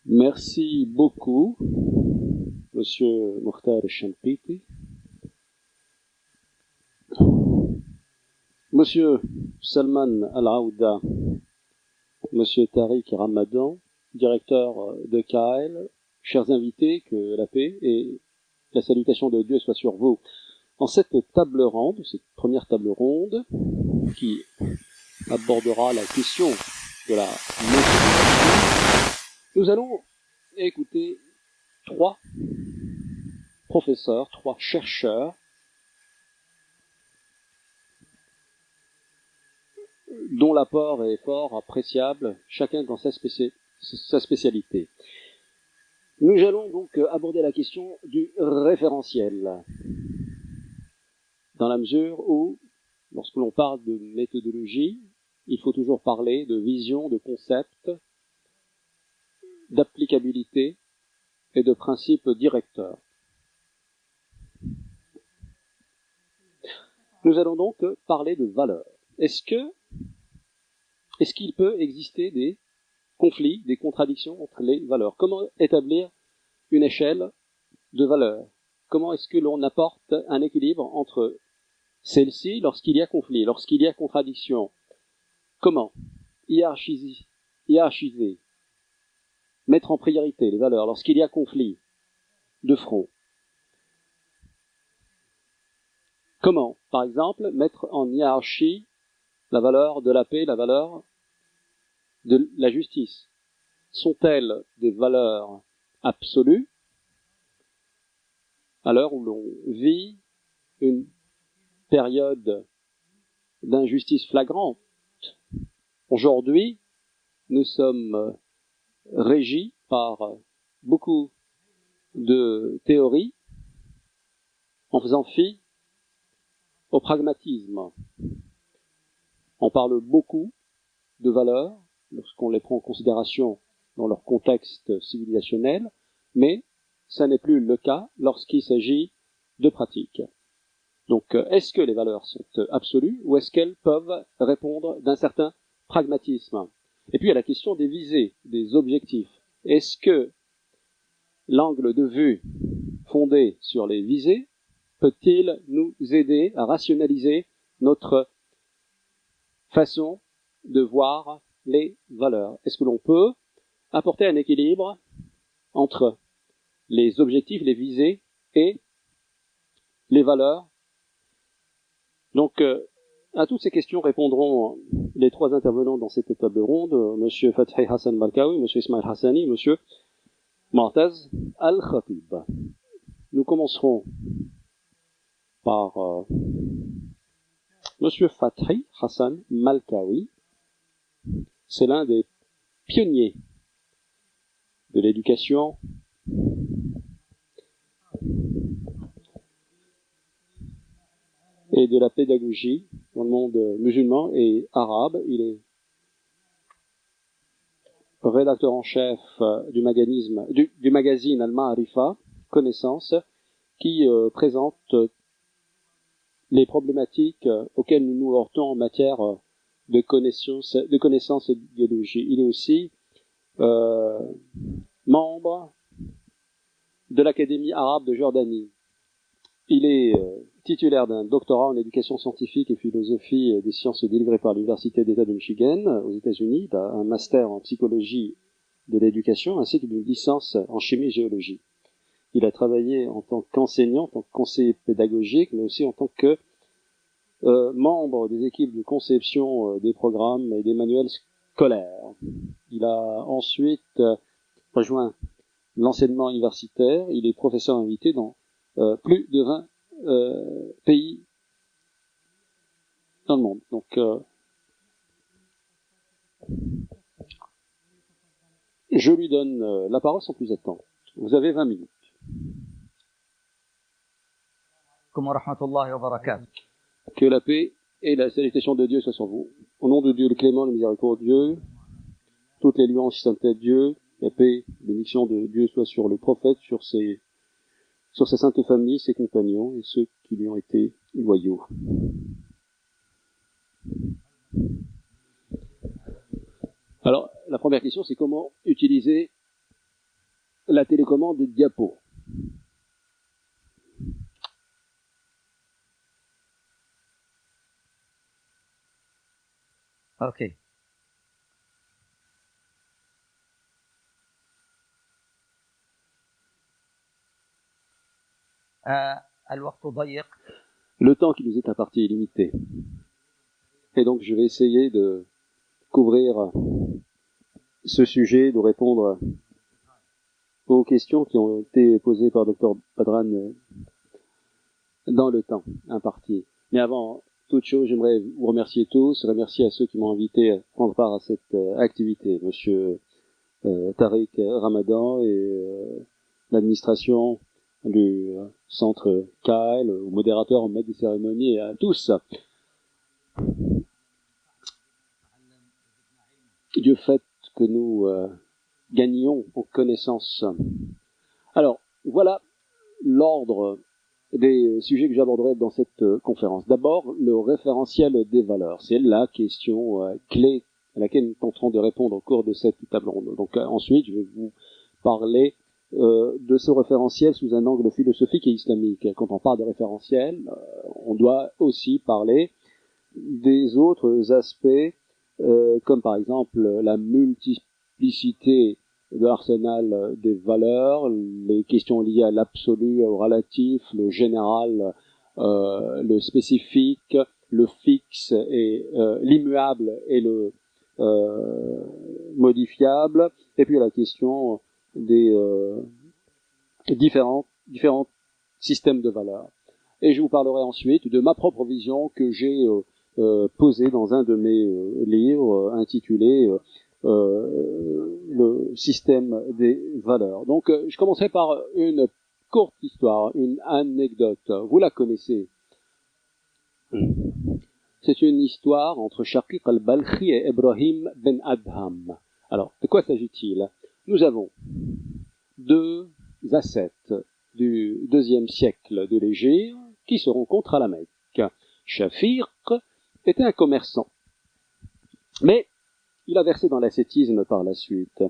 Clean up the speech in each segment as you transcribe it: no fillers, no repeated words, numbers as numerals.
Merci beaucoup, Monsieur Mokhtar Shanqiti. Monsieur Salman Al-Aouda, Monsieur Tariq Ramadan, directeur de KL, chers invités, que la paix et la salutation de Dieu soit sur vous. En cette table ronde, cette première table ronde, qui abordera la question de la méthodologie, nous allons écouter trois professeurs, trois chercheurs, dont l'apport est fort appréciable, chacun dans sa spécialité. Nous allons donc aborder la question du référentiel, dans la mesure où, lorsque l'on parle de méthodologie, il faut toujours parler de vision, de concept, d'applicabilité et de principes directeurs. Nous allons donc parler de valeurs. Est-ce qu'il peut exister des conflits, des contradictions entre les valeurs? Comment établir une échelle de valeurs? Comment est-ce que l'on apporte un équilibre entre celles-ci lorsqu'il y a conflit, lorsqu'il y a contradiction? Comment hiérarchiser, mettre en priorité les valeurs lorsqu'il y a conflit de front? Comment, par exemple, mettre en hiérarchie la valeur de la paix, la valeur de la justice? Sont-elles des valeurs absolues à l'heure où l'on vit une période d'injustice flagrante? Aujourd'hui, nous sommes régis par beaucoup de théories en faisant fi au pragmatisme. On parle beaucoup de valeurs lorsqu'on les prend en considération dans leur contexte civilisationnel, mais ça n'est plus le cas lorsqu'il s'agit de pratiques. Donc, est-ce que les valeurs sont absolues ou est-ce qu'elles peuvent répondre d'un certain pragmatisme? Et puis, il y a la question des visées, des objectifs. Est-ce que l'angle de vue fondé sur les visées peut-il nous aider à rationaliser notre façon de voir les valeurs? Est-ce que l'on peut apporter un équilibre entre les objectifs, les visées et les valeurs? Donc, à toutes ces questions répondront les trois intervenants dans cette table ronde, M. Fathi Hassan Malkawi, M. Ismail Hassani, M. Mu'taz Al-Khatib. Nous commencerons par M. Fathi Hassan Malkawi. C'est l'un des pionniers de l'éducation et de la pédagogie dans le monde musulman et arabe. Il est rédacteur en chef du magazine Al-Ma'arifa, Connaissance, qui présente les problématiques auxquelles nous nous heurtons en matière de connaissance et d'idéologie. Il est aussi membre de l'Académie arabe de Jordanie. Il est titulaire d'un doctorat en éducation scientifique et philosophie des sciences délivré par l'Université d'État de Michigan aux États-Unis. Il a un master en psychologie de l'éducation ainsi qu'une licence en chimie et géologie. Il a travaillé en tant qu'enseignant, en tant que conseiller pédagogique, mais aussi en tant que membre des équipes de conception des programmes et des manuels scolaires. Il a ensuite rejoint l'enseignement universitaire. Il est professeur invité dans plus de 20 pays dans le monde. Donc, je lui donne la parole sans plus attendre. Vous avez 20 minutes. Que la paix et la salutation de Dieu soient sur vous. Au nom de Dieu le clément, le miséricordieux, toutes les louanges saintes à Dieu, la paix, bénédiction de Dieu soit sur le prophète, sur sa sainte famille, ses compagnons et ceux qui lui ont été loyaux. Alors, la première question, c'est comment utiliser la télécommande des diapos. Ok. الوقت ضيق. Le temps qui nous est imparti est limité. Et donc, je vais essayer de couvrir ce sujet, de répondre aux questions qui ont été posées par Dr Badran dans le temps imparti. Mais avant toute chose, j'aimerais vous remercier tous, remercier à ceux qui m'ont invité à prendre part à cette activité. Monsieur Tariq Ramadan et l'administration du centre KL, au modérateur, au maître des cérémonies et à tous. Dieu fait que nous gagnions en connaissance. Alors, voilà l'ordre des sujets que j'aborderai dans cette conférence. D'abord, le référentiel des valeurs. C'est la question clé à laquelle nous tenterons de répondre au cours de cette table ronde. Donc ensuite, je vais vous parler de ce référentiel sous un angle philosophique et islamique. Quand on parle de référentiel, on doit aussi parler des autres aspects, comme par exemple la multiplicité de l'arsenal des valeurs, les questions liées à l'absolu, au relatif, le général, le spécifique, le fixe et l'immuable et le modifiable, et puis la question des différents systèmes de valeurs. Et je vous parlerai ensuite de ma propre vision que j'ai posée dans un de mes livres intitulé le système des valeurs. Donc, je commencerai par une courte histoire, une anecdote. Vous la connaissez. C'est une histoire entre Shaqiq al-Balkhi et Ibrahim ben Adham. Alors, de quoi s'agit-il? Nous avons deux ascètes du IIe siècle de l'Hégire qui se rencontrent à la Mecque. Shafiq était un commerçant, mais il a versé dans l'ascétisme par la suite.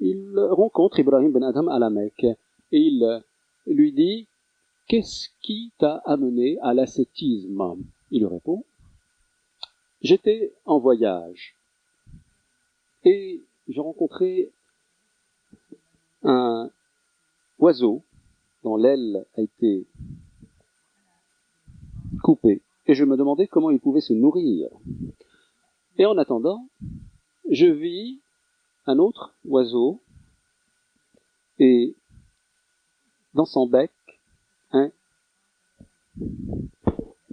Il rencontre Ibrahim ben Adham à la Mecque et il lui dit « Qu'est-ce qui t'a amené à l'ascétisme ?» Il lui répond « J'étais en voyage et j'ai rencontré un oiseau dont l'aile a été coupée et je me demandais comment il pouvait se nourrir. Et en attendant, je vis un autre oiseau et dans son bec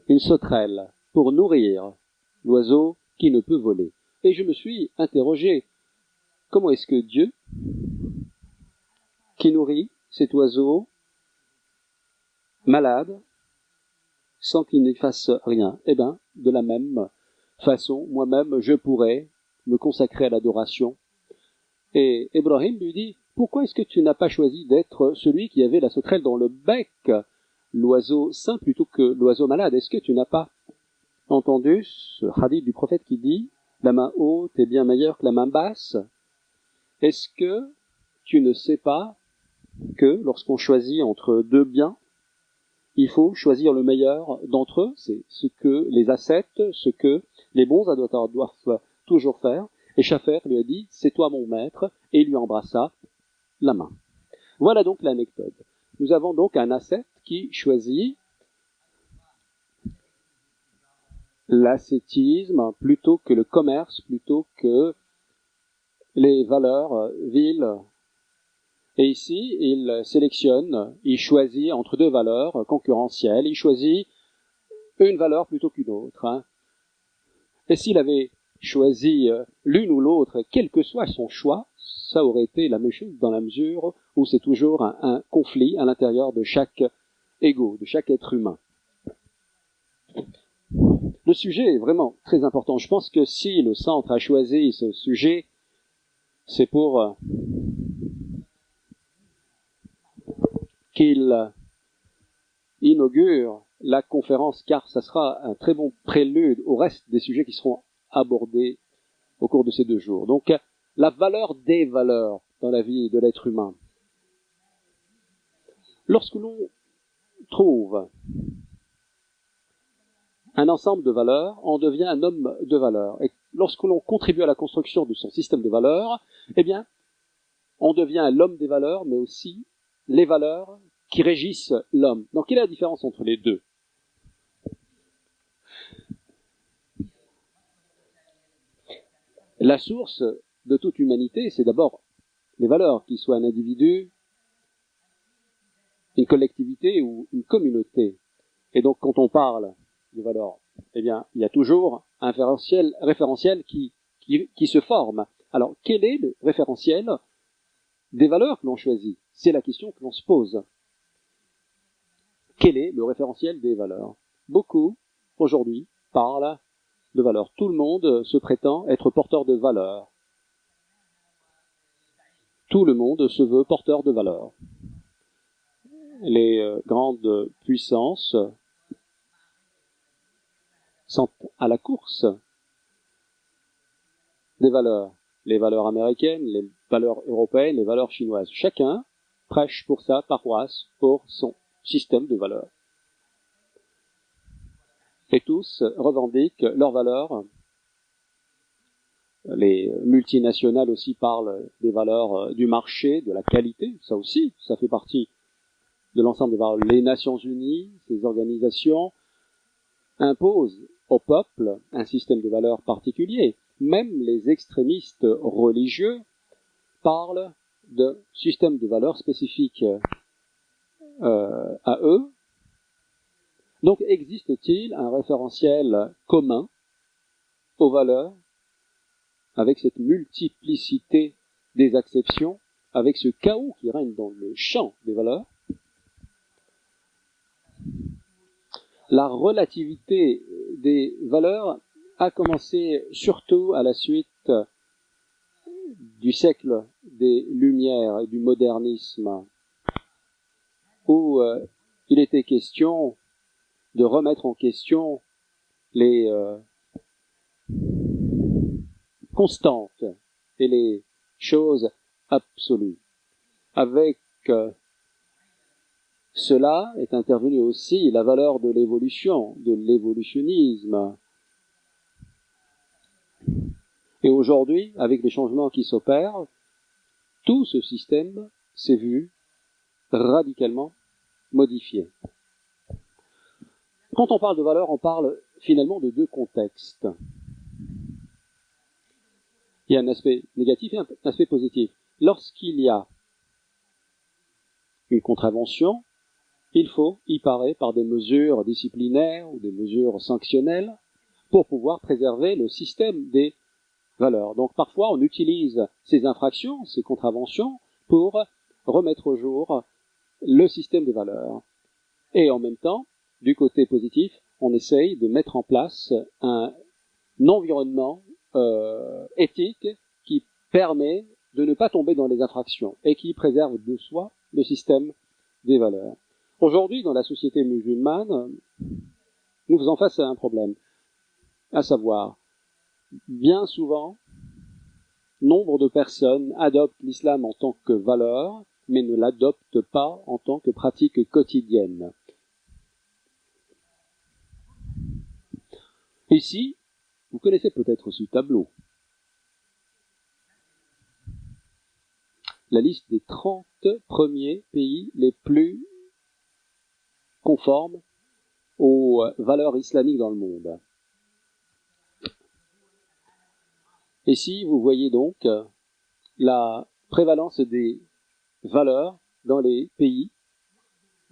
une sauterelle pour nourrir l'oiseau qui ne peut voler. Et je me suis interrogé, comment est-ce que Dieu, qui nourrit cet oiseau malade, sans qu'il n'y fasse rien, eh bien, de la même façon, moi-même, je pourrais me consacrer à l'adoration. Et Ibrahim lui dit, pourquoi est-ce que tu n'as pas choisi d'être celui qui avait la sauterelle dans le bec, l'oiseau sain plutôt que l'oiseau malade? Est-ce que tu n'as pas entendu ce hadith du prophète qui dit, la main haute est bien meilleure que la main basse? Est-ce que tu ne sais pas que lorsqu'on choisit entre deux biens, il faut choisir le meilleur d'entre eux? C'est ce que les ascètes, ce que les bons adorateurs doivent toujours faire. Et Schaffer lui a dit, c'est toi mon maître, et il lui embrassa la main. Voilà donc l'anecdote. Nous avons donc un ascète qui choisit l'ascétisme plutôt que le commerce, plutôt que les valeurs viles. Et ici, il sélectionne, il choisit entre deux valeurs concurrentielles, il choisit une valeur plutôt qu'une autre. Et s'il avait choisi l'une ou l'autre, quel que soit son choix, ça aurait été la même chose dans la mesure où c'est toujours un conflit à l'intérieur de chaque ego, de chaque être humain. Le sujet est vraiment très important. Je pense que si le centre a choisi ce sujet, c'est pour qu'il inaugure la conférence, car ça sera un très bon prélude au reste des sujets qui seront abordés au cours de ces 2 jours. Donc, la valeur des valeurs dans la vie de l'être humain. Lorsque l'on trouve un ensemble de valeurs, on devient un homme de valeurs. Et lorsque l'on contribue à la construction de son système de valeurs, eh bien, on devient l'homme des valeurs, mais aussi les valeurs qui régissent l'homme. Donc, quelle est la différence entre les deux? La source de toute humanité, c'est d'abord les valeurs, qu'il soit un individu, une collectivité ou une communauté. Et donc, quand on parle de valeurs, eh bien, il y a toujours un référentiel qui se forme. Alors, quel est le référentiel des valeurs que l'on choisit? C'est la question que l'on se pose. Quel est le référentiel des valeurs? Beaucoup, aujourd'hui, parlent de valeurs. Tout le monde se prétend être porteur de valeurs. Tout le monde se veut porteur de valeurs. Les grandes puissances sont à la course des valeurs. Les valeurs américaines, les valeurs européennes, les valeurs chinoises. Chacun prêche pour sa paroisse, pour son système de valeurs. Et tous revendiquent leurs valeurs. Les multinationales aussi parlent des valeurs du marché, de la qualité. Ça aussi, ça fait partie de l'ensemble des valeurs. Les Nations Unies, ces organisations, imposent au peuple un système de valeurs particulier. Même les extrémistes religieux parlent de systèmes de valeurs spécifiques à eux. Donc, existe-t-il un référentiel commun aux valeurs, avec cette multiplicité des acceptions, avec ce chaos qui règne dans le champ des valeurs? La relativité des valeurs a commencé surtout à la suite du siècle des Lumières et du modernisme, où il était question de remettre en question les constantes et les choses absolues. Avec cela est intervenue aussi la valeur de l'évolution, de l'évolutionnisme. Et aujourd'hui, avec les changements qui s'opèrent, tout ce système s'est vu radicalement modifié. Quand on parle de valeur, on parle finalement de deux contextes. Il y a un aspect négatif et un aspect positif. Lorsqu'il y a une contravention, il faut y parer par des mesures disciplinaires ou des mesures sanctionnelles pour pouvoir préserver le système des valeurs. Donc parfois on utilise ces infractions, ces contraventions, pour remettre au jour le système des valeurs. Et en même temps, du côté positif, on essaye de mettre en place un environnement éthique qui permet de ne pas tomber dans les infractions et qui préserve de soi le système des valeurs. Aujourd'hui, dans la société musulmane, nous faisons face à un problème, à savoir, bien souvent, nombre de personnes adoptent l'islam en tant que valeur, mais ne l'adoptent pas en tant que pratique quotidienne. Ici, vous connaissez peut-être ce tableau. La liste des 30 premiers pays les plus conformes aux valeurs islamiques dans le monde. Ici, vous voyez donc la prévalence des valeurs dans les pays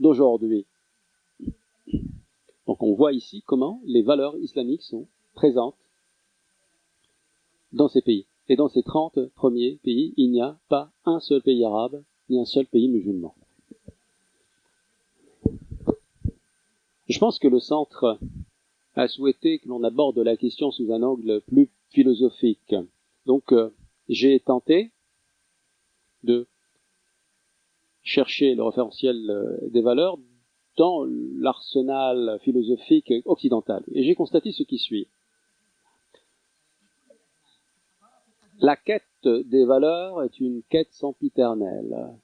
d'aujourd'hui. Donc on voit ici comment les valeurs islamiques sont présentes dans ces pays. Et dans ces 30 premiers pays, il n'y a pas un seul pays arabe, ni un seul pays musulman. Je pense que le centre a souhaité que l'on aborde la question sous un angle plus philosophique. Donc, j'ai tenté de chercher le référentiel des valeurs dans l'arsenal philosophique occidental. Et j'ai constaté ce qui suit. La quête des valeurs est une quête sempiternelle.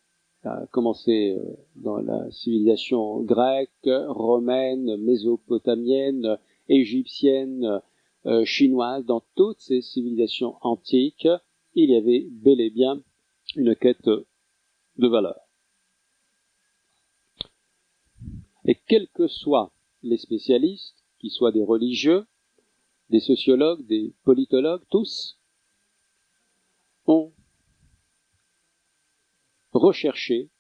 Ça a commencé dans la civilisation grecque, romaine, mésopotamienne, égyptienne, chinoise. Dans toutes ces civilisations antiques, il y avait bel et bien une quête de valeurs. Et quels que soient les spécialistes, qu'ils soient des religieux, des sociologues, des politologues, tous ont recherché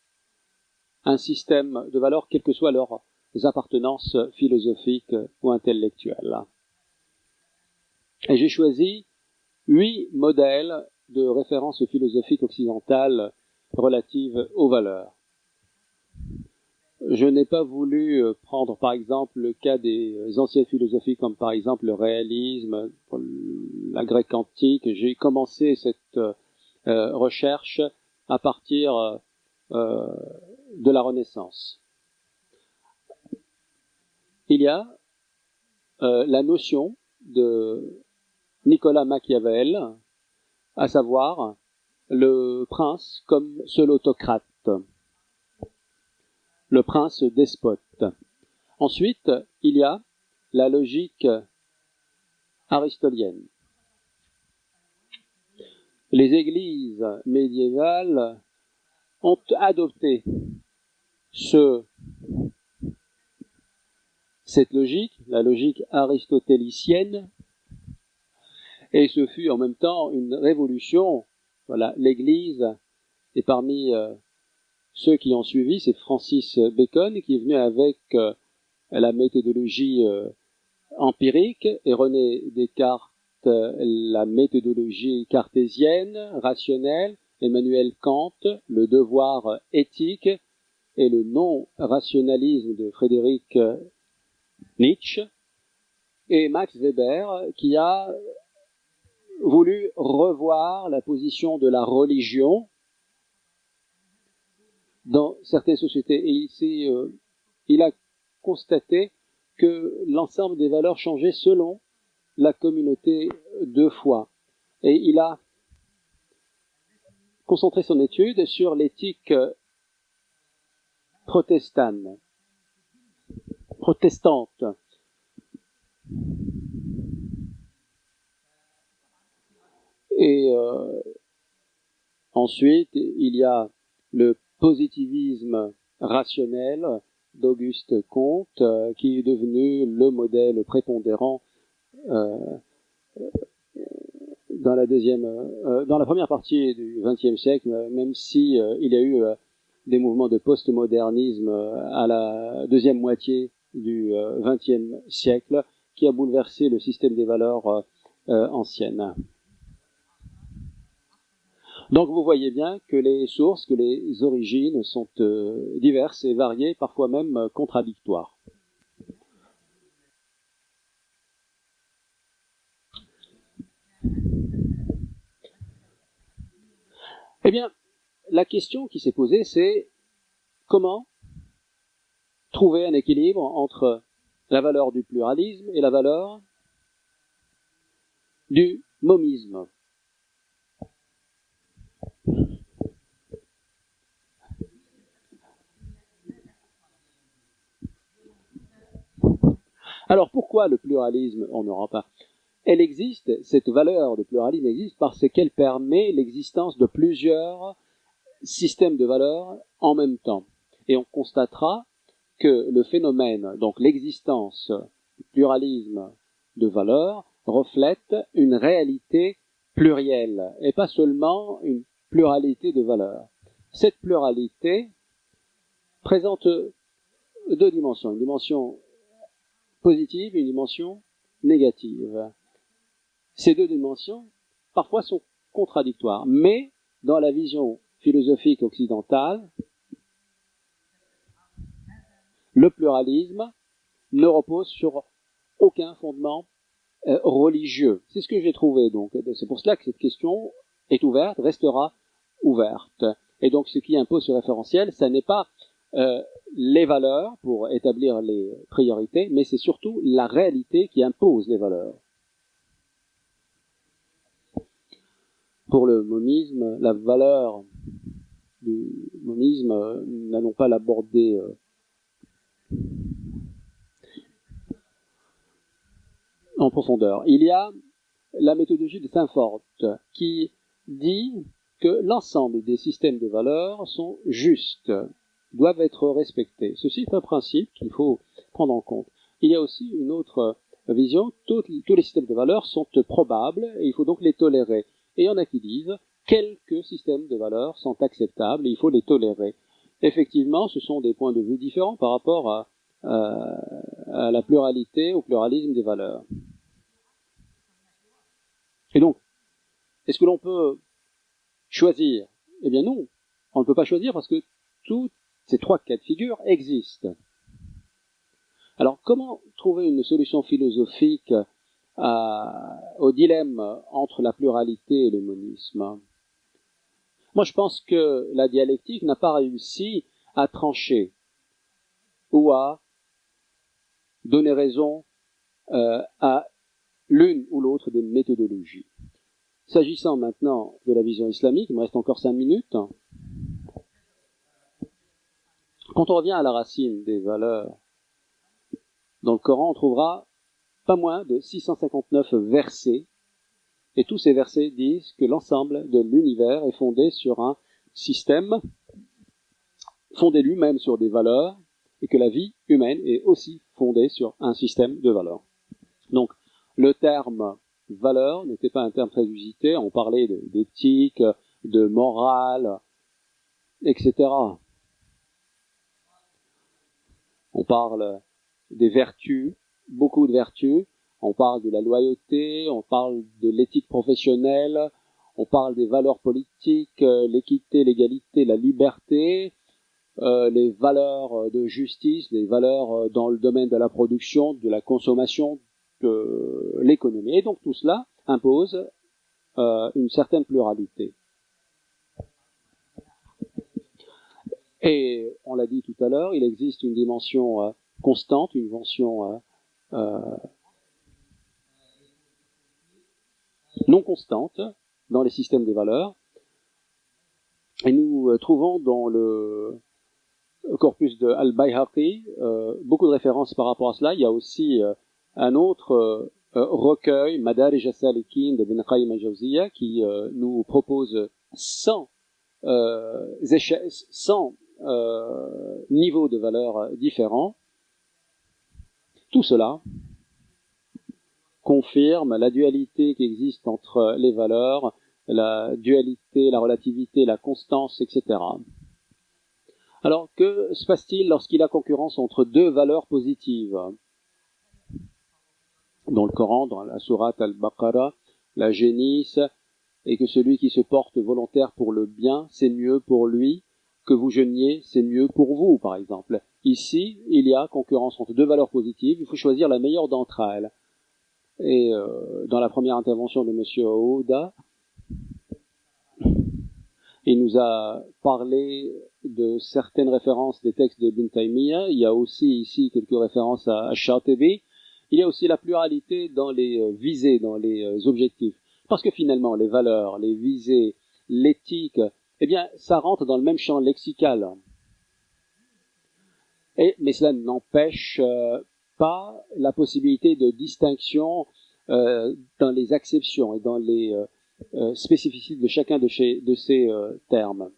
un système de valeurs, quelles que soient leurs appartenances philosophiques ou intellectuelles. Et j'ai choisi 8 modèles de référence philosophique occidentale relatives aux valeurs. Je n'ai pas voulu prendre par exemple le cas des anciennes philosophies comme par exemple le réalisme, la grecque antique. J'ai commencé cette recherche à partir de la Renaissance. Il y a la notion de Nicolas Machiavel, à savoir le prince comme seul autocrate, le prince despote. Ensuite, il y a la logique aristotelienne. Les églises médiévales ont adopté cette logique, la logique aristotélicienne, et ce fut en même temps une révolution. Voilà, l'Église, et parmi ceux qui ont suivi, c'est Francis Bacon qui est venu avec la méthodologie empirique, et René Descartes la méthodologie cartésienne, rationnelle, Emmanuel Kant, le devoir éthique, et le non-rationalisme de Friedrich Nietzsche, et Max Weber qui a voulu revoir la position de la religion dans certaines sociétés. Et il a constaté que l'ensemble des valeurs changeait selon la communauté de foi. Et il a concentré son étude sur l'éthique protestante. Et ensuite, il y a le positivisme rationnel d'Auguste Comte, qui est devenu le modèle prépondérant dans la première partie du XXe siècle, même si il y a eu des mouvements de postmodernisme à la deuxième moitié du XXe siècle, qui a bouleversé le système des valeurs anciennes. Donc vous voyez bien que les sources, que les origines sont diverses et variées, parfois même contradictoires. Eh bien, la question qui s'est posée, c'est comment trouver un équilibre entre la valeur du pluralisme et la valeur du momisme. Alors pourquoi le pluralisme en Europe? Elle existe, cette valeur de pluralisme existe parce qu'elle permet l'existence de plusieurs systèmes de valeurs en même temps. Et on constatera que le phénomène, donc l'existence du pluralisme de valeurs, reflète une réalité plurielle et pas seulement une pluralité de valeurs. Cette pluralité présente deux dimensions, une dimension positive et une dimension négative. Ces deux dimensions, parfois, sont contradictoires, mais dans la vision philosophique occidentale, le pluralisme ne repose sur aucun fondement religieux. C'est ce que j'ai trouvé, donc. C'est pour cela que cette question est ouverte, restera ouverte. Et donc, ce qui impose ce référentiel, ça n'est pas les valeurs pour établir les priorités, mais c'est surtout la réalité qui impose les valeurs. Pour le monisme, la valeur du monisme, nous n'allons pas l'aborder en profondeur. Il y a la méthodologie de Saint-Fort qui dit que l'ensemble des systèmes de valeurs sont justes, doivent être respectés. Ceci est un principe qu'il faut prendre en compte. Il y a aussi une autre vision, tous les systèmes de valeurs sont probables et il faut donc les tolérer. Et il y en a qui disent quelques systèmes de valeurs sont acceptables et il faut les tolérer. Effectivement, ce sont des points de vue différents par rapport à la pluralité, au pluralisme des valeurs. Et donc, est-ce que l'on peut choisir? Eh bien non, on ne peut pas choisir parce que tous ces trois cas de figure existent. Alors, comment trouver une solution philosophique au dilemme entre la pluralité et le monisme? Moi, je pense que la dialectique n'a pas réussi à trancher ou à donner raison à l'une ou l'autre des méthodologies. S'agissant maintenant de la vision islamique, il me reste encore 5 minutes. Quand on revient à la racine des valeurs, dans le Coran, on trouvera pas moins de 659 versets, et tous ces versets disent que l'ensemble de l'univers est fondé sur un système, fondé lui-même sur des valeurs, et que la vie humaine est aussi fondée sur un système de valeurs. Donc, le terme valeur n'était pas un terme très usité, on parlait d'éthique, de morale, etc. On parle des vertus, beaucoup de vertus, on parle de la loyauté, on parle de l'éthique professionnelle, on parle des valeurs politiques, l'équité, l'égalité, la liberté, les valeurs de justice, les valeurs dans le domaine de la production, de la consommation, de l'économie. Et donc tout cela impose une certaine pluralité. Et on l'a dit tout à l'heure, il existe une dimension constante, une dimension non constante dans les systèmes des valeurs. Et nous trouvons dans le corpus de Al-Bayhaqi beaucoup de références par rapport à cela. Il y a aussi un autre recueil, Madarij as-Salikin de Ibn Qayyim al-Jawziyya, qui nous propose 100 niveaux de valeurs différents. Tout cela confirme la dualité qui existe entre les valeurs, la dualité, la relativité, la constance, etc. Alors, que se passe-t-il lorsqu'il y a concurrence entre deux valeurs positives? Dans le Coran, dans la sourate Al-Baqarah, la génisse, et que celui qui se porte volontaire pour le bien, c'est mieux pour lui, que vous jeûniez, c'est mieux pour vous, par exemple. Ici, il y a concurrence entre deux valeurs positives, il faut choisir la meilleure d'entre elles. Et dans la première intervention de M. Aouda, il nous a parlé de certaines références des textes de Ibn Taymiyyah. Il y a aussi ici quelques références à Shatibi. Il y a aussi la pluralité dans les visées, dans les objectifs. Parce que finalement, les valeurs, les visées, l'éthique, eh bien, ça rentre dans le même champ lexical. Mais cela n'empêche pas la possibilité de distinction dans les acceptions et dans les spécificités de chacun de ces termes.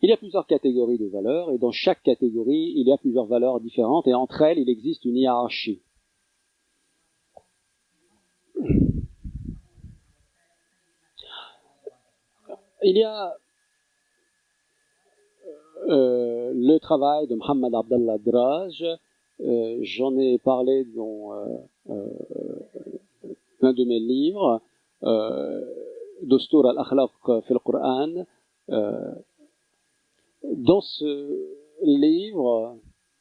Il y a plusieurs catégories de valeurs, et dans chaque catégorie, il y a plusieurs valeurs différentes, et entre elles, il existe une hiérarchie. Il y a le travail de Mohammed Abdallah Draj, j'en ai parlé dans un de mes livres, Dostur al-Akhlaq fil Qur'an. Dans ce livre,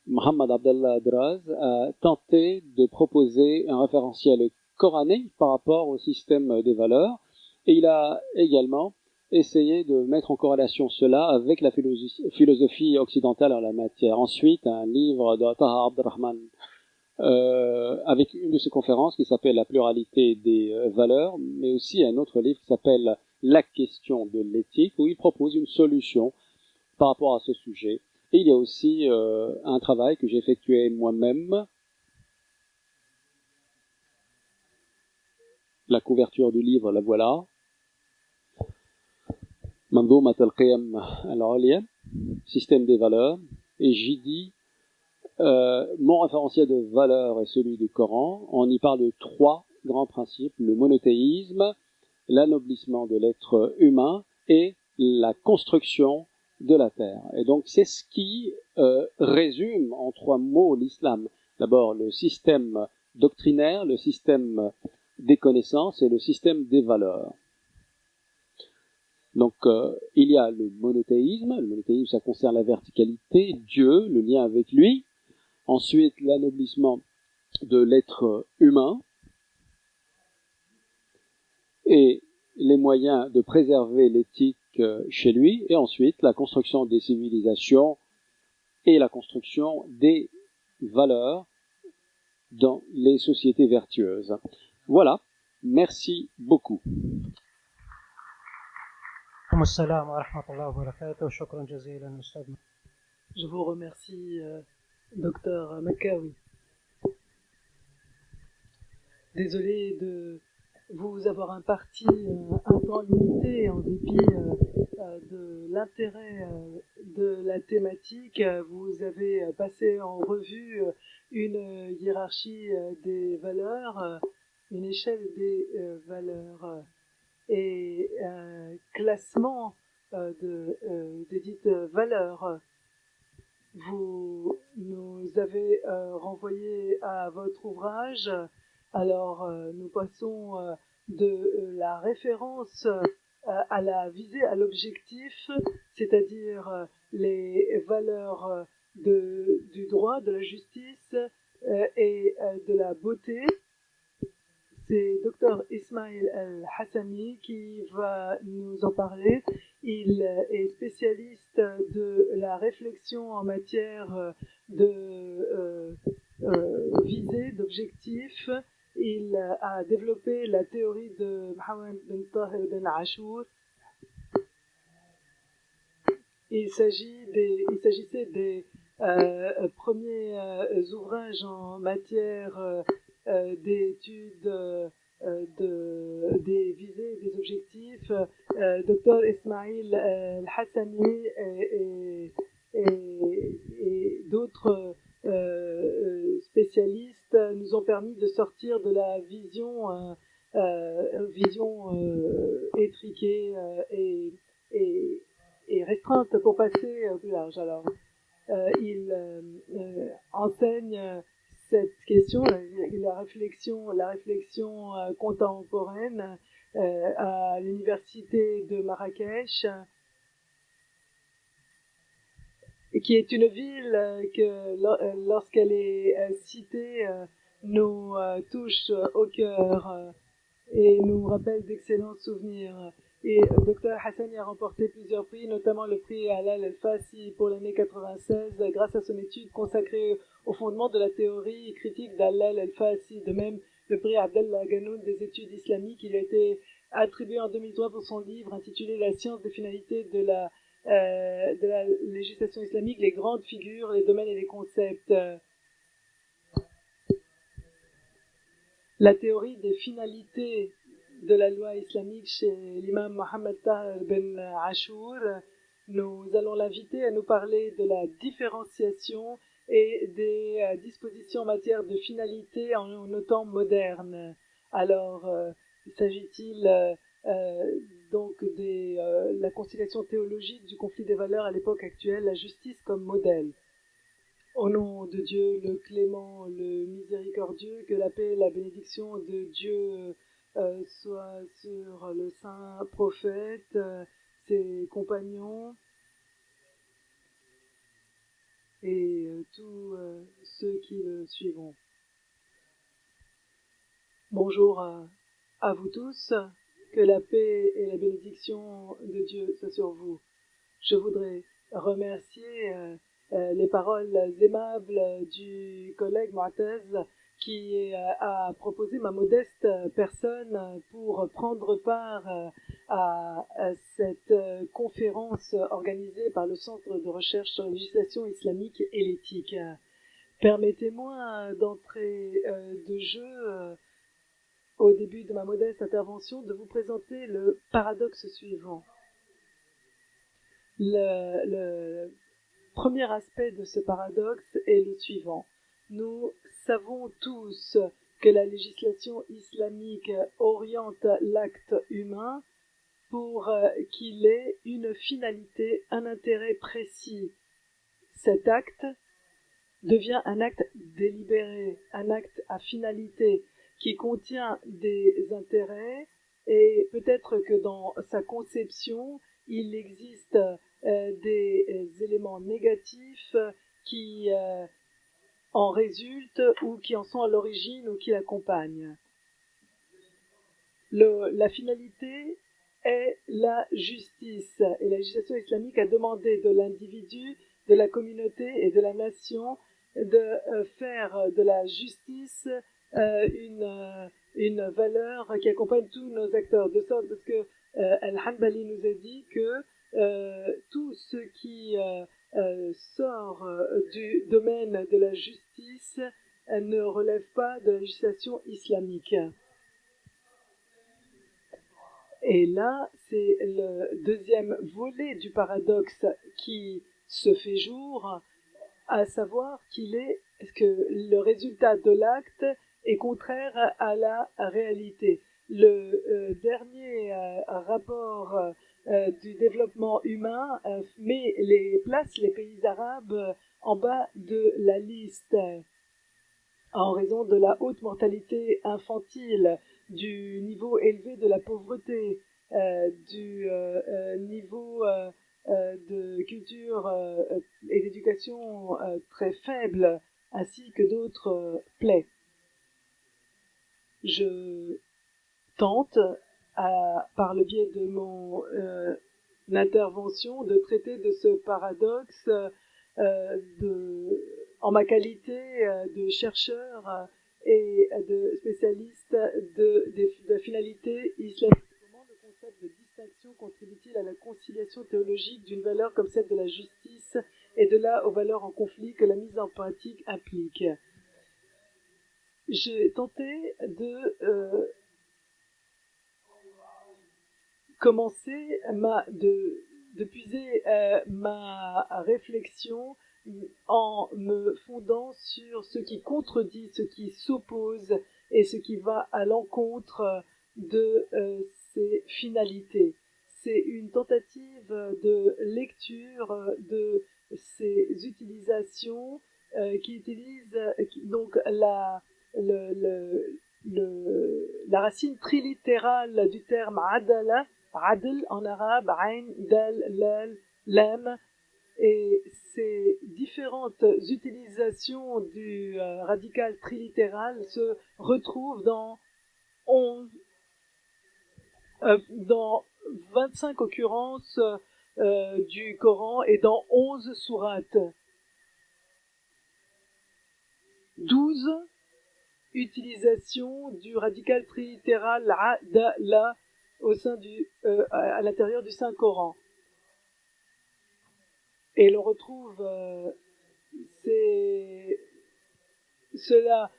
Mohammed Abdallah Draj a tenté de proposer un référentiel coranique par rapport au système des valeurs, et il a également essayé de mettre en corrélation cela avec la philosophie occidentale en la matière. Ensuite, un livre de Taha Abdurrahman avec une de ses conférences qui s'appelle La pluralité des valeurs, mais aussi un autre livre qui s'appelle la question de l'éthique, où il propose une solution par rapport à ce sujet. Et il y a aussi un travail que j'ai effectué moi-même. La couverture du livre, la voilà. Manzoumat al-Qiyam al-Ulya, système des valeurs. Et j'y dis, mon référentiel de valeurs est celui du Coran. On y parle de 3 grands principes, le monothéisme, l'anoblissement de l'être humain et la construction de la terre. Et donc c'est ce qui résume en 3 mots l'islam. D'abord le système doctrinaire, le système des connaissances et le système des valeurs. Donc il y a le monothéisme. Le monothéisme, ça concerne la verticalité, Dieu, le lien avec lui. Ensuite, l'anoblissement de l'être humain et les moyens de préserver l'éthique chez lui. Et ensuite, la construction des civilisations et la construction des valeurs dans les sociétés vertueuses. Voilà, merci beaucoup. Je vous remercie, Docteur Makawi. Désolé de vous avoir imparti un temps limité en dépit de l'intérêt de la thématique. Vous avez passé en revue une hiérarchie des valeurs, une échelle des valeurs et un classement des dites valeurs. Vous nous avez renvoyé à votre ouvrage. Alors, nous passons de la référence à la visée, à l'objectif, c'est-à-dire les valeurs du droit, de la justice et de la beauté. C'est Dr Ismail Al-Hassani qui va nous en parler. Il est spécialiste de la réflexion en matière de visée, d'objectifs. Il a développé la théorie de Mohammed bin Tahir bin Ashur. Il s'agissait des premiers ouvrages en matière d'études des visées, des objectifs. Dr Ismail Al-Hassani et d'autres spécialistes nous ont permis de sortir de la vision étriquée et restreinte pour passer plus large. Alors, il enseigne cette question, la réflexion contemporaine à l'université de Marrakech, qui est une ville que lorsqu'elle est citée nous touche au cœur et nous rappelle d'excellents souvenirs. Et Dr Hassani a remporté plusieurs prix, notamment le prix Halal El-Fassi pour l'année 96, grâce à son étude consacrée au fondement de la théorie critique d'Halal El-Fassi. De même, le prix Abdallah Ganoun des études islamiques, il a été attribué en 2003 pour son livre intitulé La science des finalités de la législation islamique, les grandes figures, les domaines et les concepts. La théorie des finalités de la loi islamique chez l'imam Mohammed Tahir bin Ashur. Nous allons l'inviter à nous parler de la différenciation et des dispositions en matière de finalité en nos temps modernes. Alors, s'agit-il donc de la conciliation théologique du conflit des valeurs à l'époque actuelle, la justice comme modèle. Au nom de Dieu, le clément, le miséricordieux, que la paix et la bénédiction de Dieu soient sur le saint prophète, ses compagnons et tous ceux qui le suivront. Bonjour à vous tous, que la paix et la bénédiction de Dieu soient sur vous. Je voudrais remercier les paroles aimables du collègue Mu'taz qui a proposé ma modeste personne pour prendre part à cette conférence organisée par le Centre de recherche sur la législation islamique et l'éthique. Permettez-moi d'entrée de jeu, au début de ma modeste intervention, de vous présenter le paradoxe suivant. Le premier aspect de ce paradoxe est le suivant. Nous savons tous que la législation islamique oriente l'acte humain pour qu'il ait une finalité, un intérêt précis. Cet acte devient un acte délibéré, un acte à finalité qui contient des intérêts et peut-être que dans sa conception, il existe des éléments négatifs qui en résultent ou qui en sont à l'origine ou qui l'accompagnent. La finalité est la justice et la législation islamique a demandé de l'individu, de la communauté et de la nation de faire de la justice une valeur qui accompagne tous nos acteurs, de sorte que Al-Hanbali nous a dit que tout ce qui sort du domaine de la justice ne relève pas de la législation islamique. Et là, c'est le deuxième volet du paradoxe qui se fait jour, à savoir que le résultat de l'acte est contraire à la réalité. Le dernier rapport du développement humain place les pays arabes en bas de la liste en raison de la haute mortalité infantile, du niveau élevé de la pauvreté, du niveau de culture et d'éducation très faible, ainsi que d'autres plaies. Je tente, par le biais de mon intervention, de traiter de ce paradoxe en ma qualité de chercheur et de spécialiste de finalité islamique. Comment le concept de distinction contribue-t-il à la conciliation théologique d'une valeur comme celle de la justice et de là aux valeurs en conflit que la mise en pratique implique? J'ai tenté de commencer de puiser ma réflexion en me fondant sur ce qui contredit, ce qui s'oppose et ce qui va à l'encontre de ces finalités. C'est une tentative de lecture de ces utilisations qui utilisent donc la racine trilittérale du terme adala, adl en arabe, ain, dal, lal, lam, et ces différentes utilisations du radical trilittéral se retrouvent dans 25 occurrences du Coran et dans 11 sourates. 12 utilisation du radical trilittéral la au sein à l'intérieur du Saint-Coran. Et l'on retrouve cela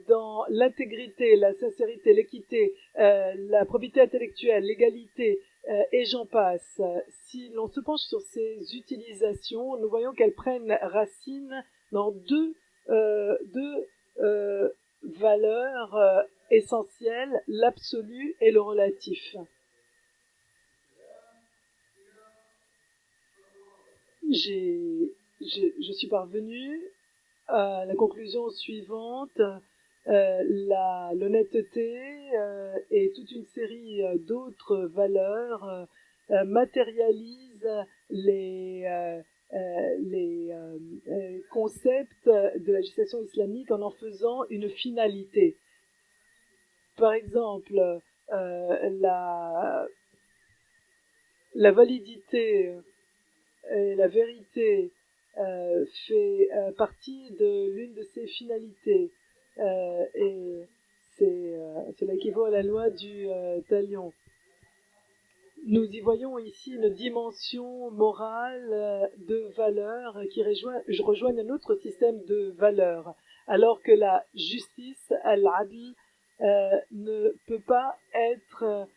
dans l'intégrité, la sincérité, l'équité, la probité intellectuelle, l'égalité, et j'en passe. Si l'on se penche sur ces utilisations, nous voyons qu'elles prennent racine dans deux valeurs essentielles, l'absolu et le relatif. Je suis parvenu à la conclusion suivante. L'honnêteté et toute une série d'autres valeurs matérialisent les concepts de la législation islamique en faisant une finalité. Par exemple, la validité et la vérité fait partie de l'une de ses finalités et cela équivaut à la loi du talion. nous y voyons ici une dimension morale de valeurs qui rejoignent un autre système de valeurs, alors que la justice, al-adl, ne peut pas être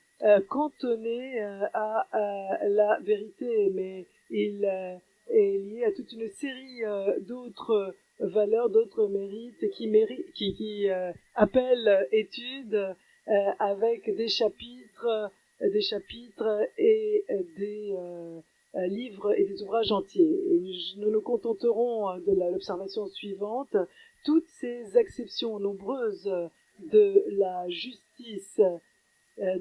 cantonnée à la vérité, mais il est lié à toute une série d'autres valeurs, d'autres mérites qui appellent étude avec des chapitres et des livres et des ouvrages entiers. Et nous nous contenterons de l'observation suivante. Toutes ces acceptions nombreuses de la justice,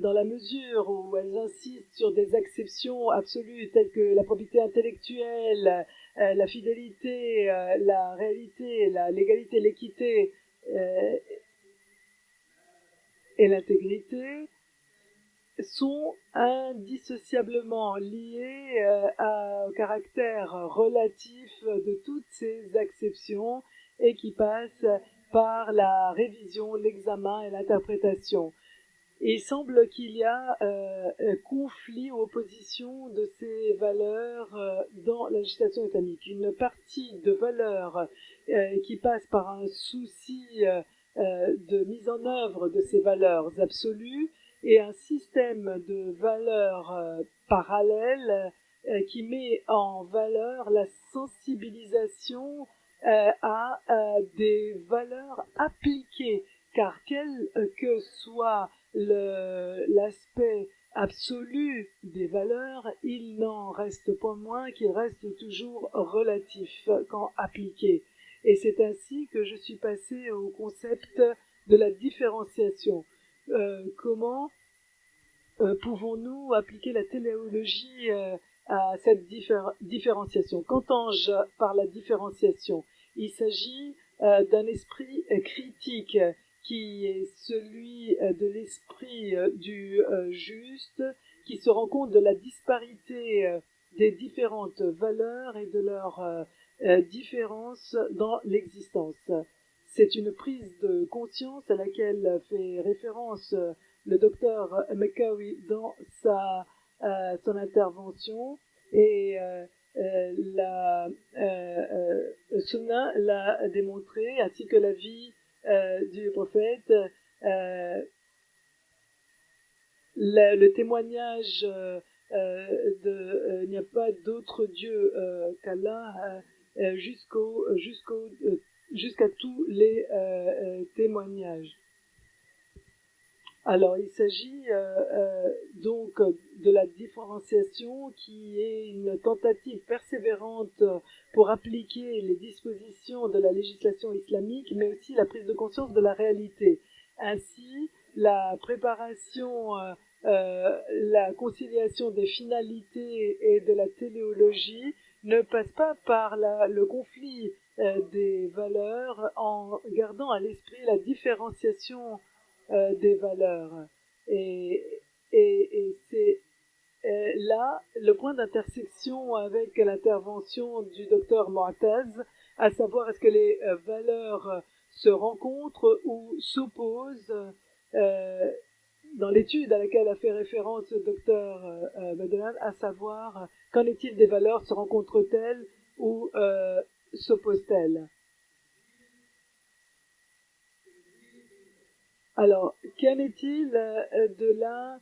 dans la mesure où elles insistent sur des acceptions absolues telles que la probité intellectuelle, la fidélité, la réalité, la légalité, l'équité et l'intégrité, sont indissociablement liés au caractère relatif de toutes ces acceptions et qui passent par la révision, l'examen et l'interprétation. Il semble qu'il y a conflit ou opposition de ces valeurs dans la législation islamique. Une partie de valeurs qui passe par un souci de mise en œuvre de ces valeurs absolues et un système de valeurs parallèles qui met en valeur la sensibilisation à des valeurs appliquées, car quel que soit l'aspect absolu des valeurs, il n'en reste pas moins qu'il reste toujours relatif quand appliqué. Et c'est ainsi que je suis passé au concept de la différenciation. Comment pouvons-nous appliquer la téléologie à cette différenciation? Qu'entends-je par la différenciation? Il s'agit d'un esprit critique qui est celui de l'esprit du juste, qui se rend compte de la disparité des différentes valeurs et de leur différence dans l'existence. C'est une prise de conscience à laquelle fait référence le docteur Mekawi dans son intervention, et la Sunna l'a démontré, ainsi que la vie du prophète. Le témoignage il n'y a pas d'autre Dieu qu'Allah jusqu'à tous les témoignages. Alors, il s'agit donc de la différenciation qui est une tentative persévérante pour appliquer les dispositions de la législation islamique, mais aussi la prise de conscience de la réalité. Ainsi, la préparation, la conciliation des finalités et de la téléologie ne passe pas par le conflit des valeurs en gardant à l'esprit la différenciation des valeurs. Et c'est là le point d'intersection avec l'intervention du docteur Mu'taz, à savoir est-ce que les valeurs se rencontrent ou s'opposent. Dans l'étude à laquelle a fait référence le docteur Badran, à savoir qu'en est-il des valeurs, se rencontrent-elles ou s'opposent-elles? Alors, qu'en est-il de la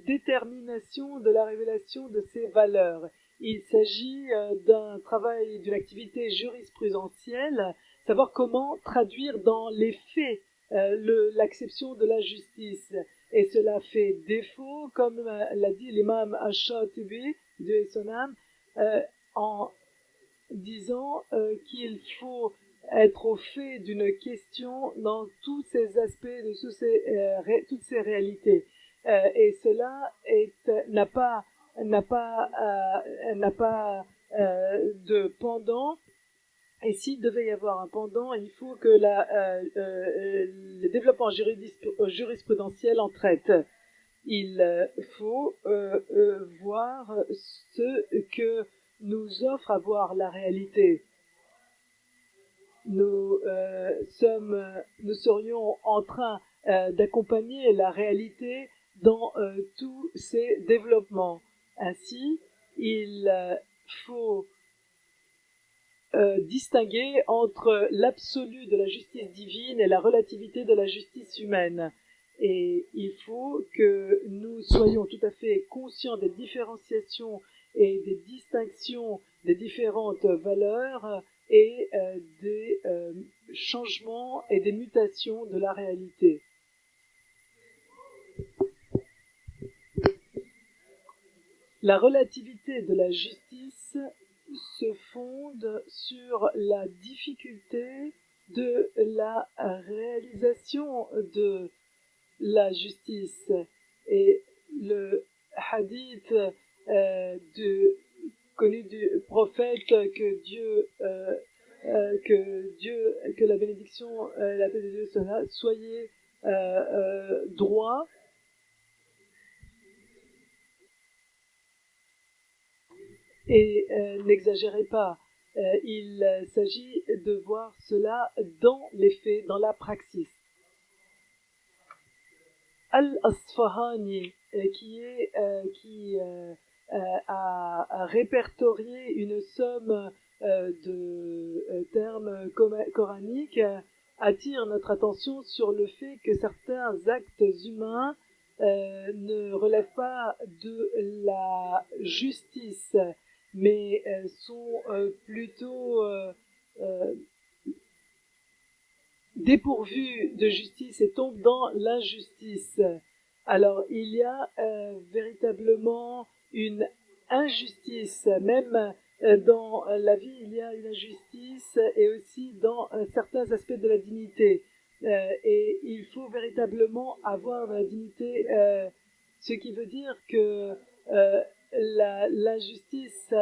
détermination de la révélation de ces valeurs? Il s'agit d'un travail, d'une activité jurisprudentielle, savoir comment traduire dans les faits l'acception de la justice. Et cela fait défaut, comme l'a dit l'imam Ash-Shatibi de son âme, en disant qu'il faut être au fait d'une question dans tous ces aspects, de toutes ces réalités. Et cela n'a pas de pendant. Et s'il devait y avoir un pendant, il faut que le développement jurisprudentiel en traite. Il faut voir ce que nous offre à voir la réalité. Nous serions en train d'accompagner la réalité dans tous ces développements. Ainsi, il faut distinguer entre l'absolu de la justice divine et la relativité de la justice humaine. Et il faut que nous soyons tout à fait conscients des différenciations et des distinctions des différentes valeurs et des changements et des mutations de la réalité. La relativité de la justice se fonde sur la difficulté de la réalisation de la justice. Et le hadith connu du prophète que la bénédiction, la paix de Dieu soit là, soyez droit. Et n'exagérez pas, il s'agit de voir cela dans les faits, dans la praxis. Al-Asfahani, qui a répertorié une somme de termes coraniques, attire notre attention sur le fait que certains actes humains ne relèvent pas de la justice, mais sont plutôt dépourvus de justice et tombent dans l'injustice. Alors il y a véritablement une injustice, même dans la vie il y a une injustice et aussi dans certains aspects de la dignité. Et il faut véritablement avoir de la dignité, ce qui veut dire que l'injustice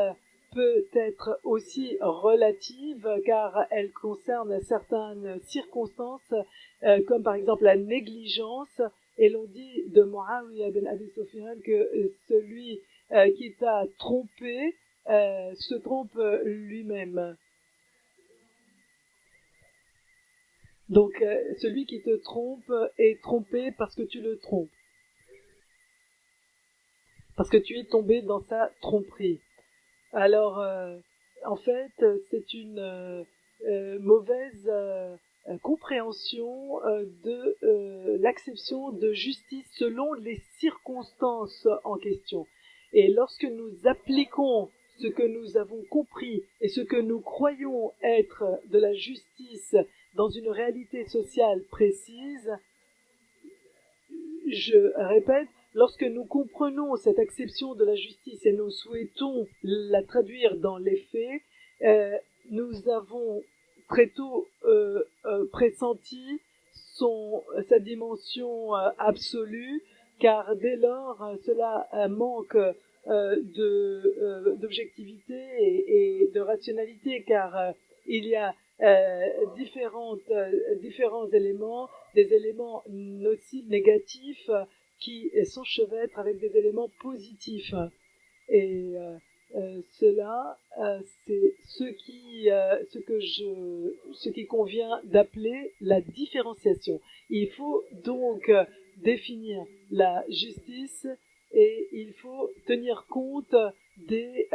peut être aussi relative car elle concerne certaines circonstances comme par exemple la négligence, et l'on dit de Muawiyah ibn Abi Sufyan que celui qui t'a trompé se trompe lui-même. Donc celui qui te trompe est trompé parce que tu le trompes, parce que tu es tombé dans sa tromperie. Alors, en fait, c'est une mauvaise compréhension de l'acception de justice selon les circonstances en question. Et lorsque nous appliquons ce que nous avons compris et ce que nous croyons être de la justice dans une réalité sociale précise, je répète, lorsque nous comprenons cette acception de la justice et nous souhaitons la traduire dans les faits, nous avons très tôt pressenti sa dimension absolue, car dès lors cela manque d'objectivité et de rationalité, car il y a différents éléments, des éléments nocifs, négatifs, qui s'enchevêtrent avec des éléments positifs. Et cela, c'est ce qui convient d'appeler la différenciation. Il faut donc définir la justice et il faut tenir compte des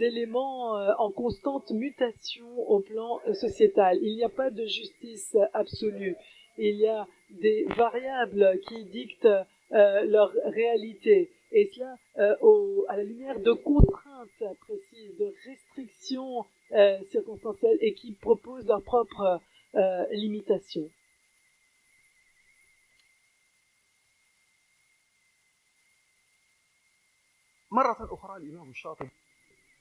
éléments en constante mutation au plan sociétal. Il n'y a pas de justice absolue. Il y a des variables qui dictent leur réalité. Et cela à la lumière de contraintes précises, de restrictions circonstancielles et qui proposent leurs propres limitations.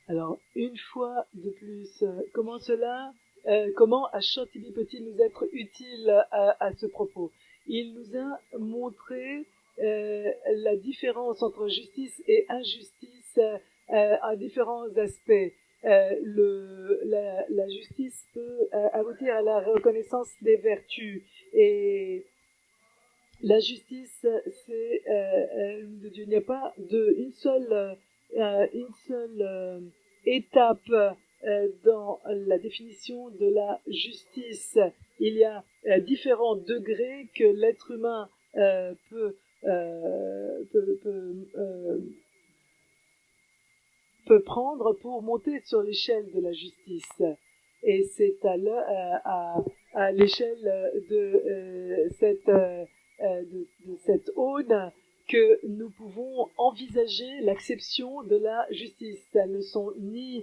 Alors, une fois de plus, comment Ash-Shatibi peut-il nous être utile à ce propos? Il nous a montré la différence entre justice et injustice à différents aspects. La justice peut aboutir à la reconnaissance des vertus, et la justice, c'est de Dieu. Il n'y a pas une seule étape dans la définition de la justice. Il y a différents degrés que l'être humain peut peut prendre pour monter sur l'échelle de la justice. Et c'est à l'échelle de cette aune que nous pouvons envisager l'acception de la justice. Elles ne sont ni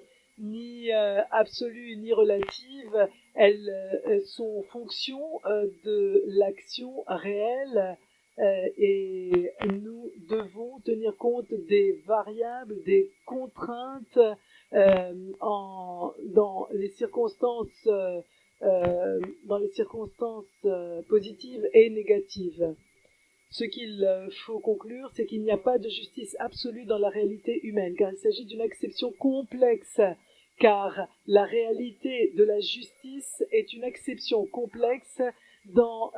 absolues ni relatives, elles sont fonction de l'action réelle et nous devons tenir compte des variables, des contraintes dans les circonstances positives et négatives. Ce qu'il faut conclure, c'est qu'il n'y a pas de justice absolue dans la réalité humaine, car il s'agit d'une acception complexe, car la réalité de la justice est une acception complexe dans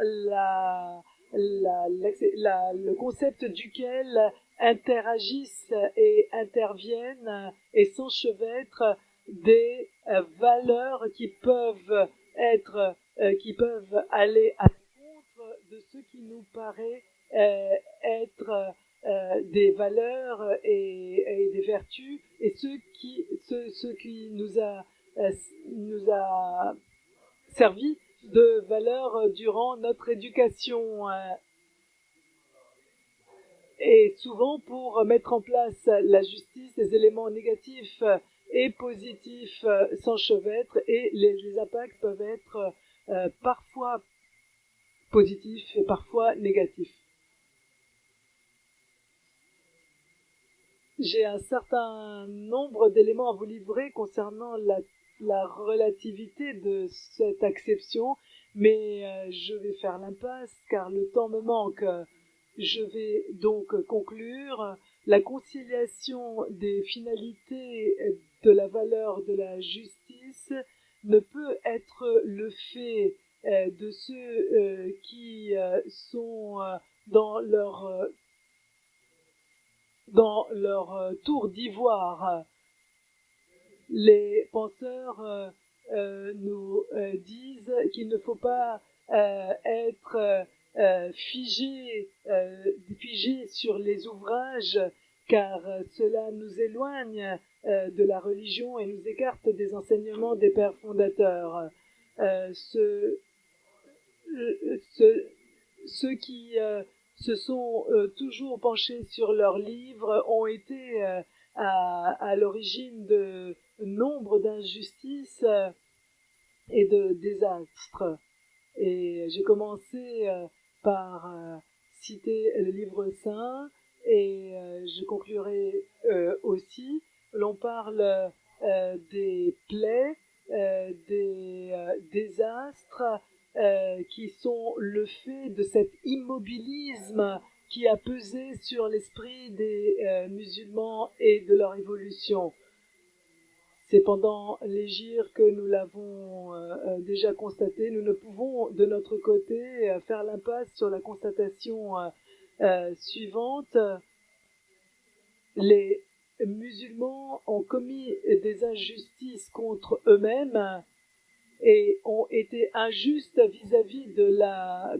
le concept duquel interagissent et interviennent et s'enchevêtrent des valeurs qui peuvent aller à l'encontre de ce qui nous paraît être des valeurs et des vertus et ce qui nous a servi de valeurs durant notre éducation. Et souvent, pour mettre en place la justice, les éléments négatifs et positifs s'enchevêtrent et les impacts peuvent être parfois positifs et parfois négatifs. J'ai un certain nombre d'éléments à vous livrer concernant la relativité de cette acception, mais je vais faire l'impasse car le temps me manque. Je vais donc conclure. La conciliation des finalités de la valeur de la justice ne peut être le fait de ceux qui sont dans leur tour d'ivoire. Les penseurs nous disent qu'il ne faut pas être figé sur les ouvrages, car cela nous éloigne de la religion et nous écarte des enseignements des pères fondateurs. Ceux qui se sont toujours penchés sur leurs livres ont été à l'origine de nombre d'injustices et de désastres. Et j'ai commencé par citer le livre saint et je conclurai aussi. L'on parle des plaies, des désastres qui sont le fait de cet immobilisme qui a pesé sur l'esprit des musulmans et de leur évolution. C'est pendant l'hégire que nous l'avons déjà constaté. Nous ne pouvons, de notre côté, faire l'impasse sur la constatation suivante. Les musulmans ont commis des injustices contre eux-mêmes et ont été injustes vis-à-vis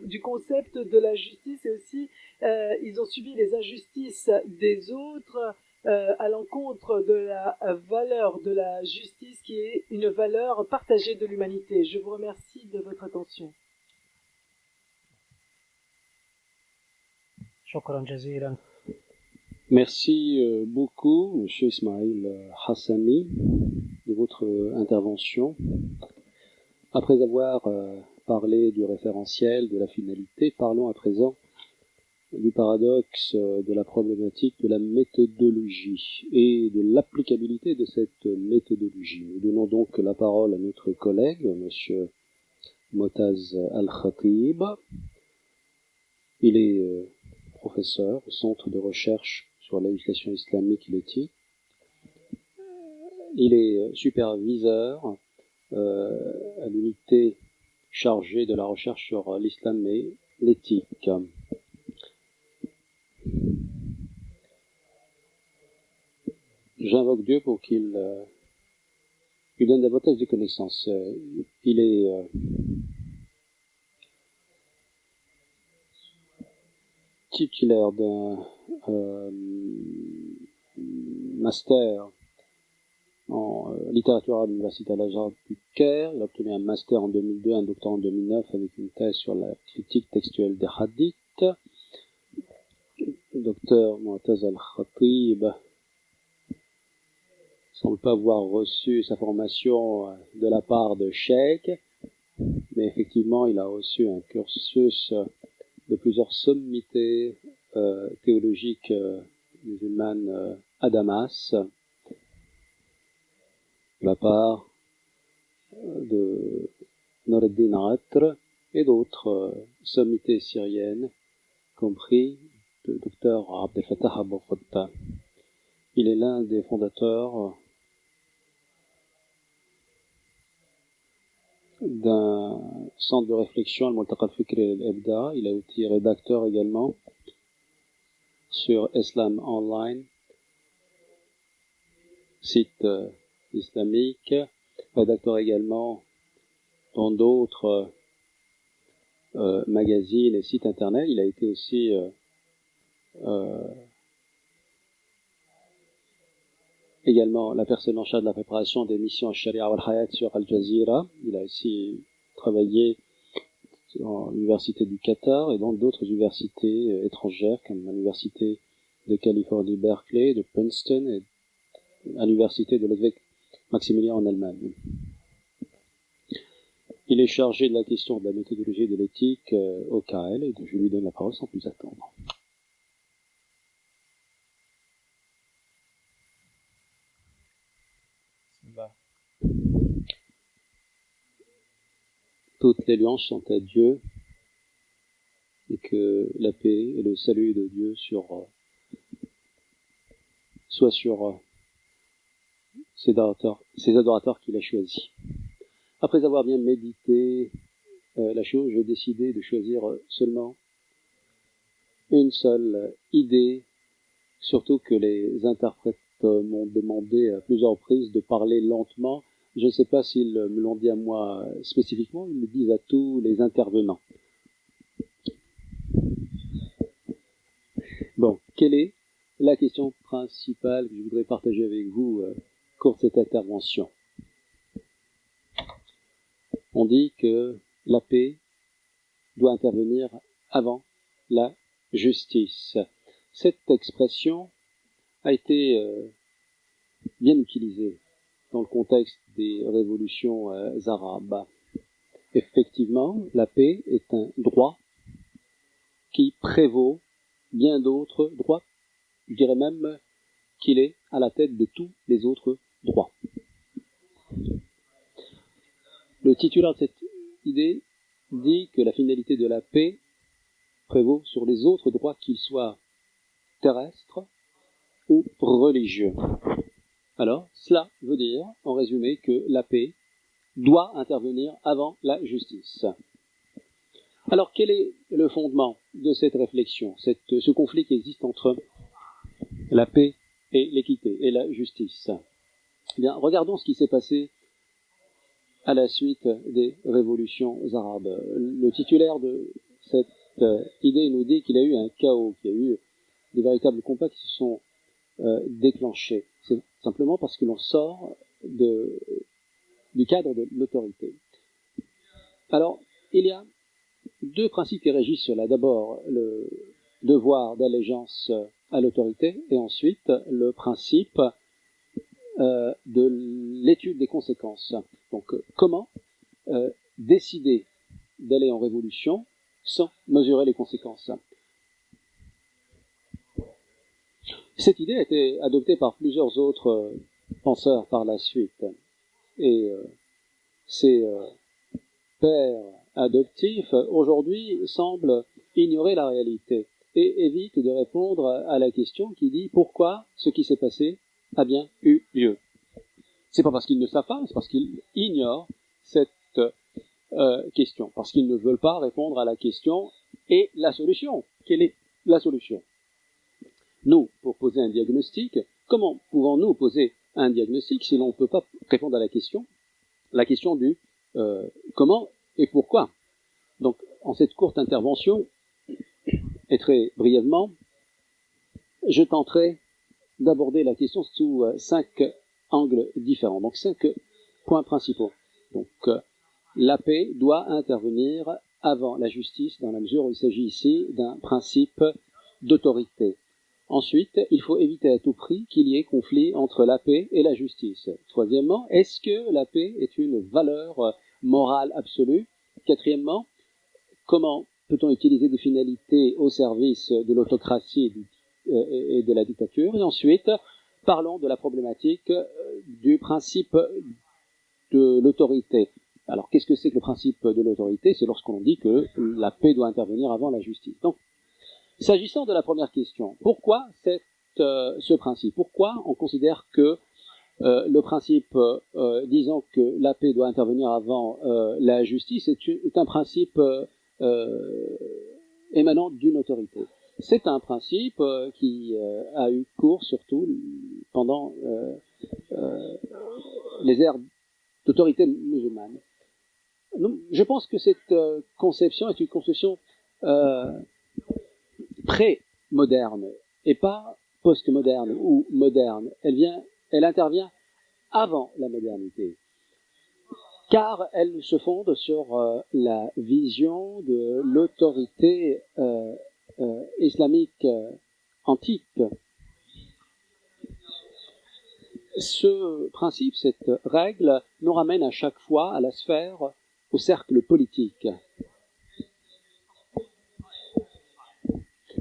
du concept de la justice et aussi ils ont subi les injustices des autres à l'encontre de la valeur de la justice qui est une valeur partagée de l'humanité. Je vous remercie de votre attention. Merci beaucoup, M. Ismail Hassani, de votre intervention. Après avoir parlé du référentiel, de la finalité, parlons à présent du paradoxe, de la problématique de la méthodologie et de l'applicabilité de cette méthodologie. Nous donnons donc la parole à notre collègue, M. Motaz Al-Khatib. Il est professeur au Centre de recherche sur la législation islamique et l'éthique. Il est superviseur à l'unité chargée de la recherche sur l'islam et l'éthique. J'invoque Dieu pour qu'il lui donne davantage de connaissances. Il est titulaire d'un master en littérature arabe à l'Université Al-Azhar du Caire. Il a obtenu un master en 2002, un doctorat en 2009 avec une thèse sur la critique textuelle des hadiths. Docteur Mu'taz Al-Khatib semble pas avoir reçu sa formation de la part de Cheikh, mais effectivement il a reçu un cursus de plusieurs sommités théologiques musulmanes à Damas, de la part de Noreddin Atr et d'autres sommités syriennes, compris le docteur Abdel Fattah Abu Fattah. Il est l'un des fondateurs d'un centre de réflexion, Al-Multaqa al-Fikri al-Ibda. Il a été rédacteur également sur Islam Online, site islamique, rédacteur également dans d'autres magazines et sites internet. Il a été aussi également la personne en charge de la préparation des missions Sharia al-Hayat sur Al Jazeera. Il a aussi travaillé dans l'université du Qatar et dans d'autres universités étrangères comme l'université de Californie Berkeley, de Princeton et l'université de Ludwig Maximilian en Allemagne. Il est chargé de la question de la méthodologie de l'éthique au KL et je lui donne la parole sans plus attendre. Toutes les louanges sont à Dieu et que la paix et le salut de Dieu soient sur ces adorateurs qu'il a choisis. Après avoir bien médité la chose, j'ai décidé de choisir seulement une seule idée, surtout que les interprètes m'ont demandé à plusieurs reprises de parler lentement. Je ne sais pas s'ils me l'ont dit à moi spécifiquement, ils le disent à tous les intervenants. Bon, quelle est la question principale que je voudrais partager avec vous au cours de cette intervention? On dit que la paix doit intervenir avant la justice. Cette expression a été bien utilisée dans le contexte des révolutions arabes. Effectivement, la paix est un droit qui prévaut bien d'autres droits. Je dirais même qu'il est à la tête de tous les autres droits. Le titulaire de cette idée dit que la finalité de la paix prévaut sur les autres droits, qu'ils soient terrestres ou religieux. Alors, cela veut dire, en résumé, que la paix doit intervenir avant la justice. Alors, quel est le fondement de cette réflexion, ce conflit qui existe entre la paix et l'équité et la justice? Eh bien, regardons ce qui s'est passé à la suite des révolutions arabes. Le titulaire de cette idée nous dit qu'il y a eu un chaos, qu'il y a eu des véritables combats qui se sont déclenchés. C'est simplement parce que l'on sort du cadre de l'autorité. Alors, il y a deux principes qui régissent cela. D'abord, le devoir d'allégeance à l'autorité et ensuite le principe de l'étude des conséquences. Donc, comment décider d'aller en révolution sans mesurer les conséquences? Cette idée a été adoptée par plusieurs autres penseurs par la suite. Et ces pères adoptifs, aujourd'hui, semblent ignorer la réalité et évitent de répondre à la question qui dit pourquoi ce qui s'est passé a bien eu lieu. C'est pas parce qu'ils ne savent pas, c'est parce qu'ils ignorent cette question, parce qu'ils ne veulent pas répondre à la question et la solution. Quelle est la solution? Nous, pour poser un diagnostic, comment pouvons-nous poser un diagnostic si l'on ne peut pas répondre à la question du comment et pourquoi? Donc, en cette courte intervention, Et très brièvement, je tenterai d'aborder la question sous 5 angles différents, donc 5 points principaux. Donc, la paix doit intervenir avant la justice dans la mesure où il s'agit ici d'un principe d'autorité. Ensuite, il faut éviter à tout prix qu'il y ait conflit entre la paix et la justice. Troisièmement, est-ce que la paix est une valeur morale absolue? Quatrièmement, comment peut-on utiliser des finalités au service de l'autocratie et de la dictature? Et ensuite, parlons de la problématique du principe de l'autorité. Alors, qu'est-ce que c'est que le principe de l'autorité? C'est lorsqu'on dit que la paix doit intervenir avant la justice. Donc, s'agissant de la première question, pourquoi ce principe? Pourquoi on considère que le principe disant que la paix doit intervenir avant la justice est un principe émanant d'une autorité? C'est un principe qui a eu cours surtout pendant les ères d'autorité musulmane. Donc, je pense que cette conception est une conception pré-moderne et pas post-moderne ou moderne. Elle intervient avant la modernité, car elle se fonde sur la vision de l'autorité islamique antique. Ce principe, cette règle, nous ramène à chaque fois à la sphère, au cercle politique.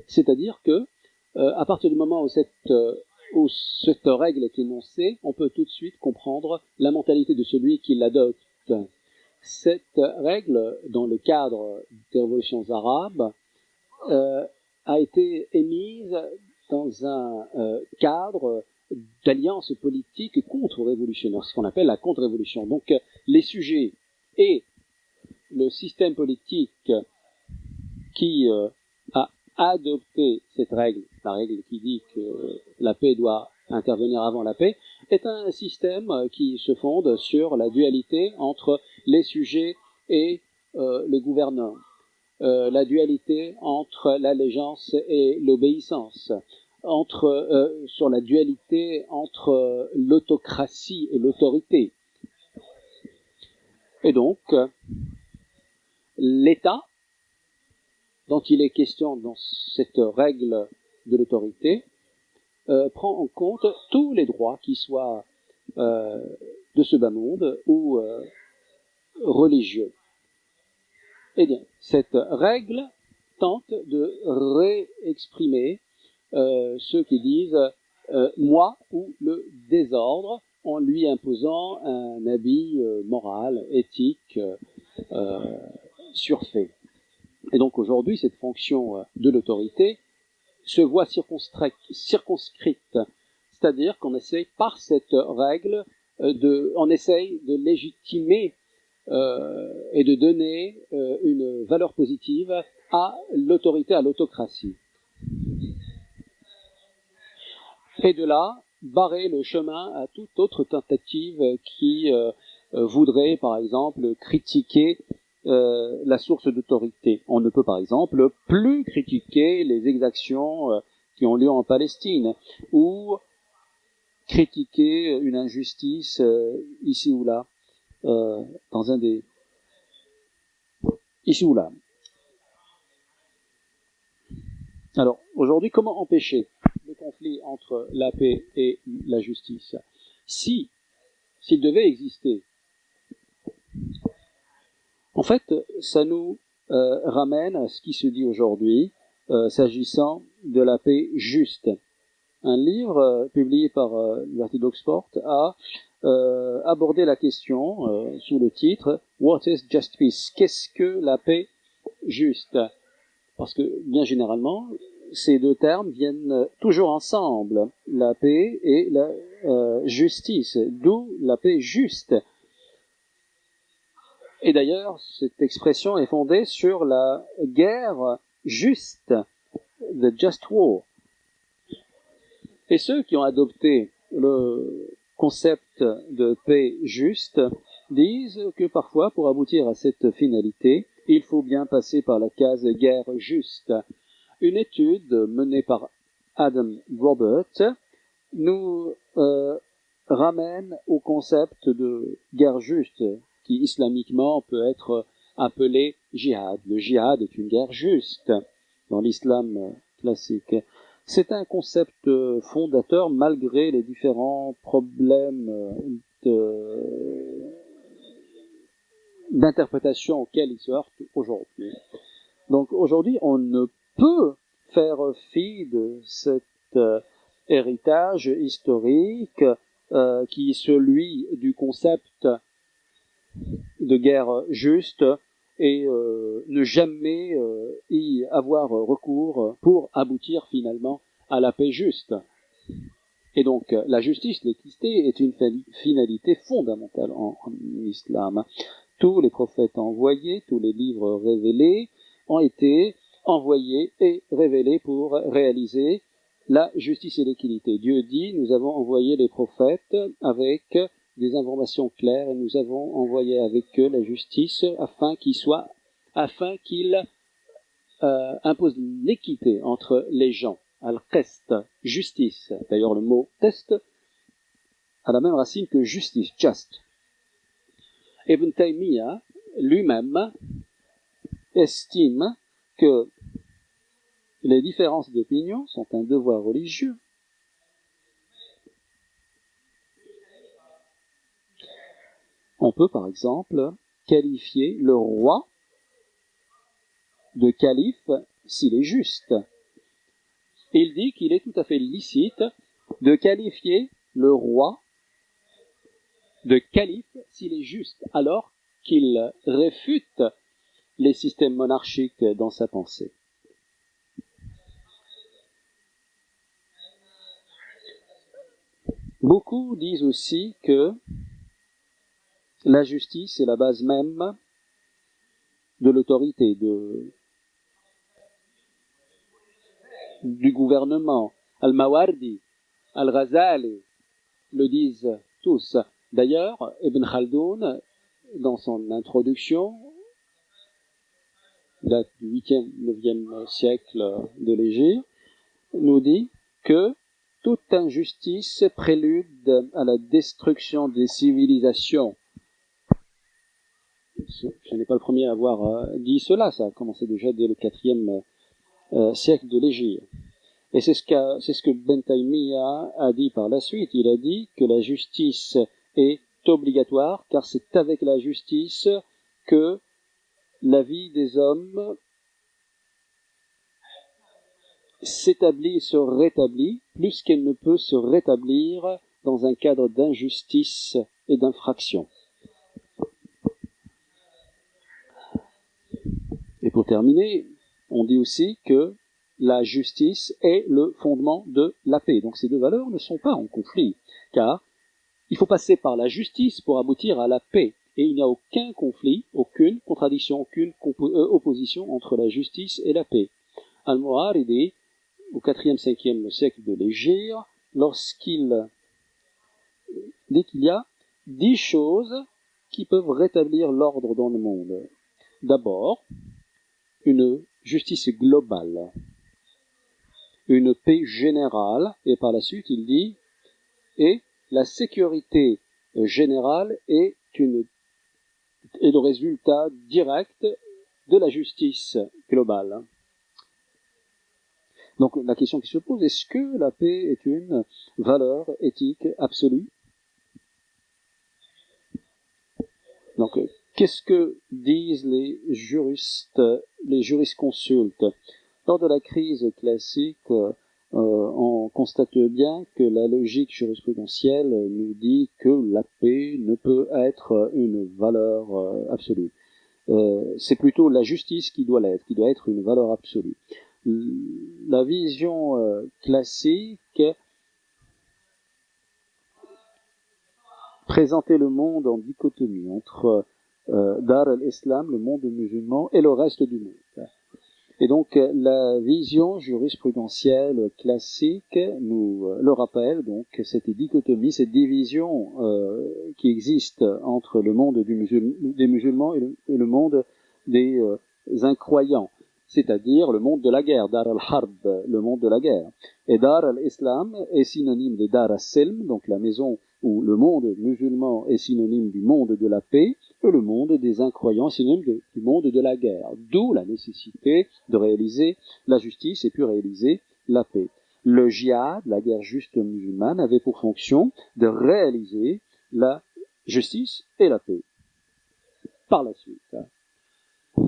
C'est-à-dire que, à partir du moment où cette règle est énoncée, on peut tout de suite comprendre la mentalité de celui qui l'adopte. Cette règle, dans le cadre des révolutions arabes, a été émise dans un cadre d'alliance politique contre-révolutionnaire, ce qu'on appelle la contre-révolution. Donc les sujets et le système politique qui a adopté cette règle, la règle qui dit que la paix doit intervenir avant la paix, est un système qui se fonde sur la dualité entre les sujets et le gouverneur, la dualité entre l'allégeance et l'obéissance, sur la dualité entre l'autocratie et l'autorité. Et donc, l'État, dont il est question dans cette règle de l'autorité, prend en compte tous les droits qui soient de ce bas monde ou religieux. Eh bien, cette règle tente de réexprimer ceux qui disent moi ou le désordre en lui imposant un habit moral, éthique, surfait. Et donc aujourd'hui, cette fonction de l'autorité se voit circonscrite, c'est-à-dire qu'on essaye par cette règle on essaye de légitimer et de donner une valeur positive à l'autorité, à l'autocratie. Et de là, barrer le chemin à toute autre tentative qui voudrait, par exemple, critiquer la source d'autorité. On ne peut, par exemple, plus critiquer les exactions qui ont lieu en Palestine, ou critiquer une injustice ici ou là, dans un des... ici ou là. Alors, aujourd'hui, comment empêcher le conflit entre la paix et la justice? S'il devait exister, en fait, ça nous ramène à ce qui se dit aujourd'hui s'agissant de la paix juste. Un livre publié par l'Université d'Oxford a abordé la question sous le titre « What is just peace ?» Qu'est-ce que la paix juste? Parce que, bien généralement, ces deux termes viennent toujours ensemble, la paix et la justice, d'où la paix juste. Et d'ailleurs, cette expression est fondée sur la guerre juste, the just war. Et ceux qui ont adopté le concept de paix juste disent que parfois, pour aboutir à cette finalité, il faut bien passer par la case guerre juste. Une étude menée par Adam Robert nous ramène au concept de guerre juste, qui islamiquement peut être appelé djihad. Le djihad est une guerre juste dans l'islam classique. C'est un concept fondateur malgré les différents problèmes d'interprétation auxquels il se heurte aujourd'hui. Donc aujourd'hui, on ne peut faire fi de cet héritage historique qui est celui du concept de guerre juste et ne jamais y avoir recours pour aboutir finalement à la paix juste. Et donc la justice, l'équité est une finalité fondamentale en islam. Tous les prophètes envoyés, tous les livres révélés ont été envoyés et révélés pour réaliser la justice et l'équité. Dieu dit, nous avons envoyé les prophètes avec des informations claires et nous avons envoyé avec eux la justice afin qu'ils imposent l'équité entre les gens. Al-Qist, justice. D'ailleurs, le mot test a la même racine que justice, just. Ibn Taymiyyah lui-même estime que les différences d'opinion sont un devoir religieux. On peut par exemple qualifier le roi de calife s'il est juste. Il dit qu'il est tout à fait licite de qualifier le roi de calife s'il est juste, alors qu'il réfute les systèmes monarchiques dans sa pensée. Beaucoup disent aussi que la justice est la base même de l'autorité, du gouvernement. Al-Mawardi, Al-Ghazali le disent tous. D'ailleurs, Ibn Khaldoun, dans son introduction, date du 8e, 9e siècle de l'Hégire, nous dit que toute injustice prélude à la destruction des civilisations. Je n'ai pas le premier à avoir dit cela, ça a commencé déjà dès le 4e siècle de l'Hégire. Et c'est ce que Ben Taymiyyah a dit par la suite. Il a dit que la justice est obligatoire, car c'est avec la justice que la vie des hommes s'établit et se rétablit, plus qu'elle ne peut se rétablir dans un cadre d'injustice et d'infraction. Et pour terminer, on dit aussi que la justice est le fondement de la paix. Donc ces deux valeurs ne sont pas en conflit, car il faut passer par la justice pour aboutir à la paix. Et il n'y a aucun conflit, aucune contradiction, aucune opposition entre la justice et la paix. Al-Mu'aridi, au 4e, 5e siècle de l'Hégire, lorsqu'il dit qu'il y a 10 choses qui peuvent rétablir l'ordre dans le monde. D'abord, une justice globale, une paix générale, et par la suite il dit, et la sécurité générale est le résultat direct de la justice globale. Donc la question qui se pose, est-ce que la paix est une valeur éthique absolue? Donc qu'est-ce que disent les juristes, les jurisconsultes? Lors de la crise classique, on constate bien que la logique jurisprudentielle nous dit que la paix ne peut être une valeur absolue. C'est plutôt la justice qui doit l'être, qui doit être une valeur absolue. La vision classique présentait le monde en dichotomie entre Dar al-Islam, le monde musulman, et le reste du monde. Et donc la vision jurisprudentielle classique nous le rappelle, donc cette dichotomie, cette division qui existe entre le monde des musulmans et le monde des incroyants. c'est-à-dire le monde de la guerre, Dar al-Harb, le monde de la guerre. Et Dar al-Islam est synonyme de Dar al-Silm, donc la maison où le monde musulman est synonyme du monde de la paix, et le monde des incroyants est synonyme du monde de la guerre. D'où la nécessité de réaliser la justice et puis réaliser la paix. Le djihad, la guerre juste musulmane, avait pour fonction de réaliser la justice et la paix. Par la suite.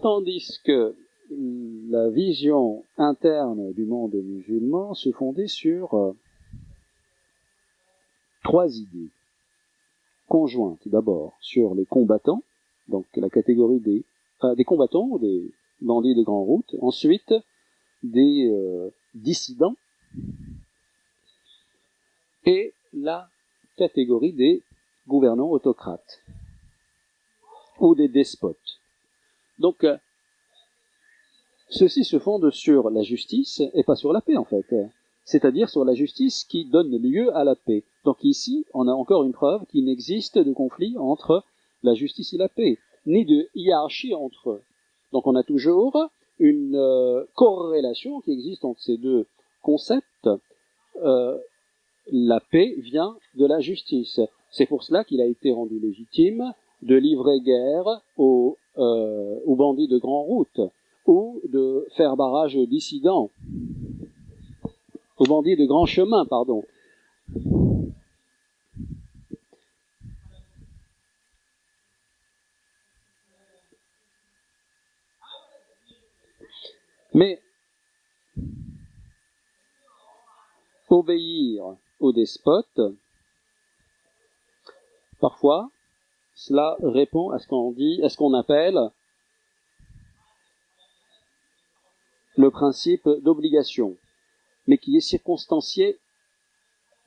Tandis que la vision interne du monde musulman se fondait sur trois idées conjointes. D'abord, sur les combattants, donc la catégorie des combattants, des bandits de grande route. Ensuite, des dissidents. Et la catégorie des gouvernants autocrates ou des despotes. Donc, ceci se fonde sur la justice et pas sur la paix, en fait. C'est-à-dire sur la justice qui donne lieu à la paix. Donc ici, on a encore une preuve qu'il n'existe de conflit entre la justice et la paix, ni de hiérarchie entre eux. Donc on a toujours une corrélation qui existe entre ces deux concepts. La paix vient de la justice. C'est pour cela qu'il a été rendu légitime de livrer guerre aux bandits de grande route, ou de faire barrage aux dissidents, aux bandits de grand chemin, pardon. Mais obéir aux despotes, parfois, cela répond à ce qu'on appelle le principe d'obligation, mais qui est circonstancié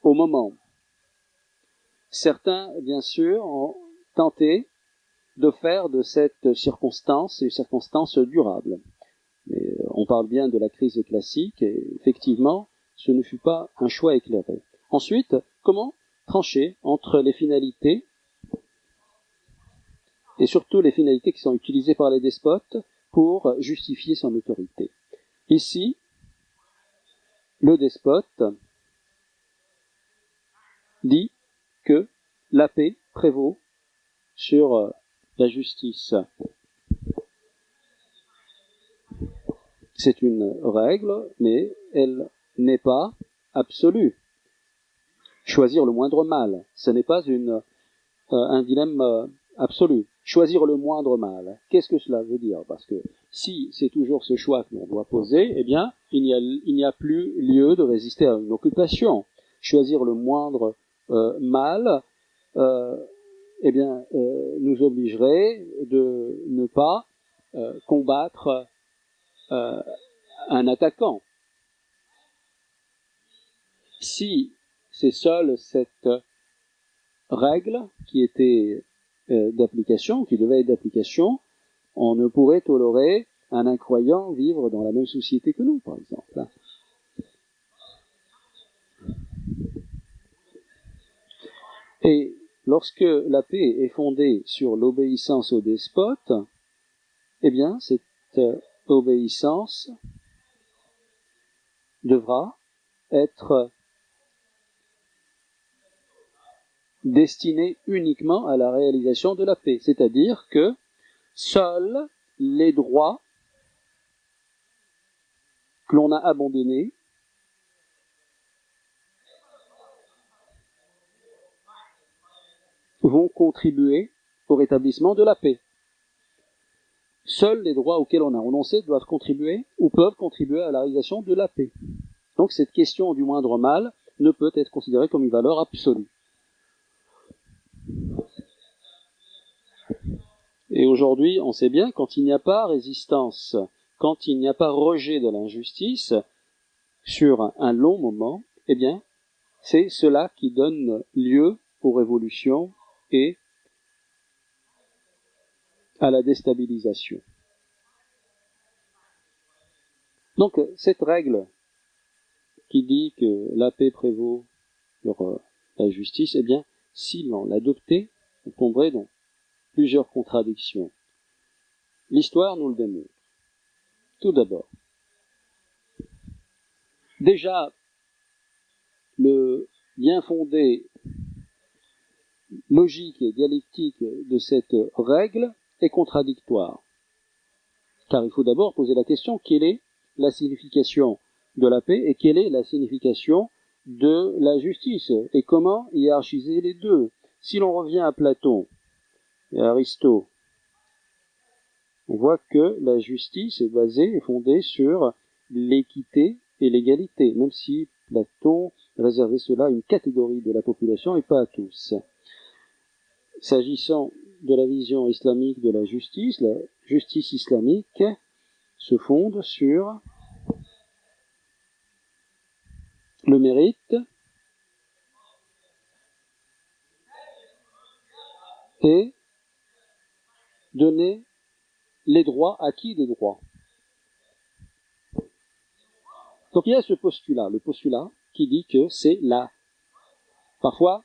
au moment. Certains, bien sûr, ont tenté de faire de cette circonstance une circonstance durable. Mais on parle bien de la crise classique, et effectivement, ce ne fut pas un choix éclairé. Ensuite, comment trancher entre les finalités, et surtout les finalités qui sont utilisées par les despotes pour justifier son autorité. Ici, le despote dit que la paix prévaut sur la justice. C'est une règle, mais elle n'est pas absolue. Choisir le moindre mal, ce n'est pas un dilemme absolu. Choisir le moindre mal, qu'est-ce que cela veut dire? Parce que si c'est toujours ce choix que l'on doit poser, eh bien, il n'y a plus lieu de résister à une occupation. Choisir le moindre mal, eh bien, nous obligerait de ne pas combattre un attaquant. Si c'est seule cette règle qui était d'application, qui devait être d'application, on ne pourrait tolérer un incroyant vivre dans la même société que nous, par exemple. Et lorsque la paix est fondée sur l'obéissance au despote, eh bien, cette obéissance devra être destinée uniquement à la réalisation de la paix, c'est-à-dire que seuls les droits que l'on a abandonnés vont contribuer au rétablissement de la paix. Seuls les droits auxquels on a renoncé doivent contribuer ou peuvent contribuer à la réalisation de la paix. Donc cette question du moindre mal ne peut être considérée comme une valeur absolue. Et aujourd'hui, on sait bien, quand il n'y a pas résistance, quand il n'y a pas rejet de l'injustice, sur un long moment, eh bien, c'est cela qui donne lieu aux révolutions et à la déstabilisation. Donc, cette règle qui dit que la paix prévaut sur la justice, eh bien, si l'on l'adoptait, on tomberait dans plusieurs contradictions. L'histoire nous le démontre. Tout d'abord, déjà, le bien fondé logique et dialectique de cette règle est contradictoire. Car il faut d'abord poser la question, quelle est la signification de la paix et quelle est la signification de la justice et comment hiérarchiser les deux. Si l'on revient à Platon et à Aristote, on voit que la justice est basée et fondée sur l'équité et l'égalité, même si Platon réservait cela à une catégorie de la population et pas à tous. S'agissant de la vision islamique de la justice islamique se fonde sur le mérite et donner les droits, acquis des droits. Donc il y a ce postulat, le postulat qui dit que c'est parfois,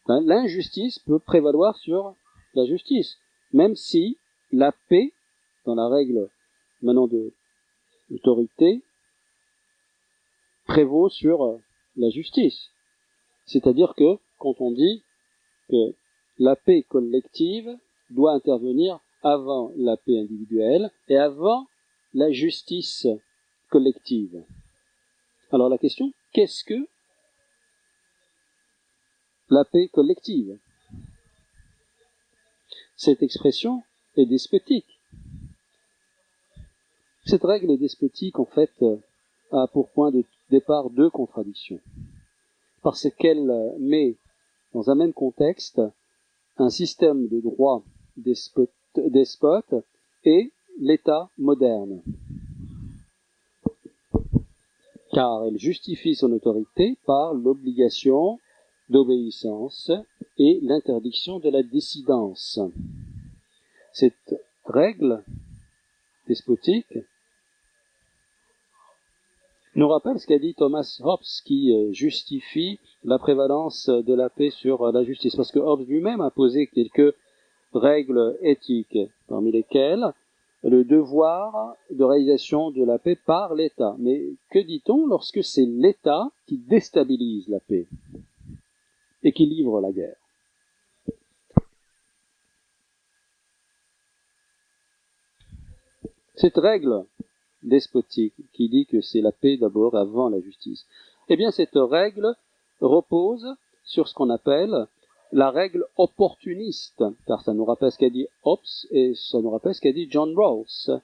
l'injustice peut prévaloir sur la justice, même si la paix, dans la règle maintenant de l'autorité, prévaut sur la justice. C'est-à-dire que quand on dit que la paix collective doit intervenir avant la paix individuelle et avant la justice collective. Alors la question, qu'est-ce que la paix collective? Cette expression est despotique. Cette règle est despotique, en fait, a pour point de départ deux contradictions. Parce qu'elle met dans un même contexte un système de droit despote et l'État moderne. Car elle justifie son autorité par l'obligation d'obéissance et l'interdiction de la dissidence. Cette règle despotique nous rappelle ce qu'a dit Thomas Hobbes, qui justifie la prévalence de la paix sur la justice, parce que Hobbes lui-même a posé quelques règles éthiques, parmi lesquelles le devoir de réalisation de la paix par l'État. Mais que dit-on lorsque c'est l'État qui déstabilise la paix et qui livre la guerre? Cette règle despotique qui dit que c'est la paix d'abord avant la justice, eh bien cette règle repose sur ce qu'on appelle la règle opportuniste, car ça nous rappelle ce qu'a dit Hobbes et ça nous rappelle ce qu'a dit John Rawls,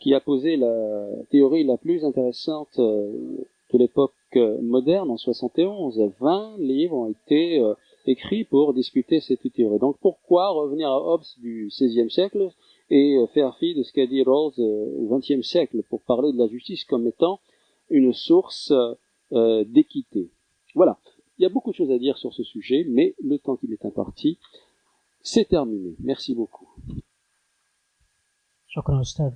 qui a posé la théorie la plus intéressante de l'époque moderne en 71. 20 livres ont été écrits pour discuter cette théorie. Donc pourquoi revenir à Hobbes du XVIe siècle et faire fi de ce qu'a dit Rawls au XXe siècle pour parler de la justice comme étant une source d'équité? Voilà. Il y a beaucoup de choses à dire sur ce sujet, mais le temps qui m'est imparti, c'est terminé. Merci beaucoup. شكرا أستاذ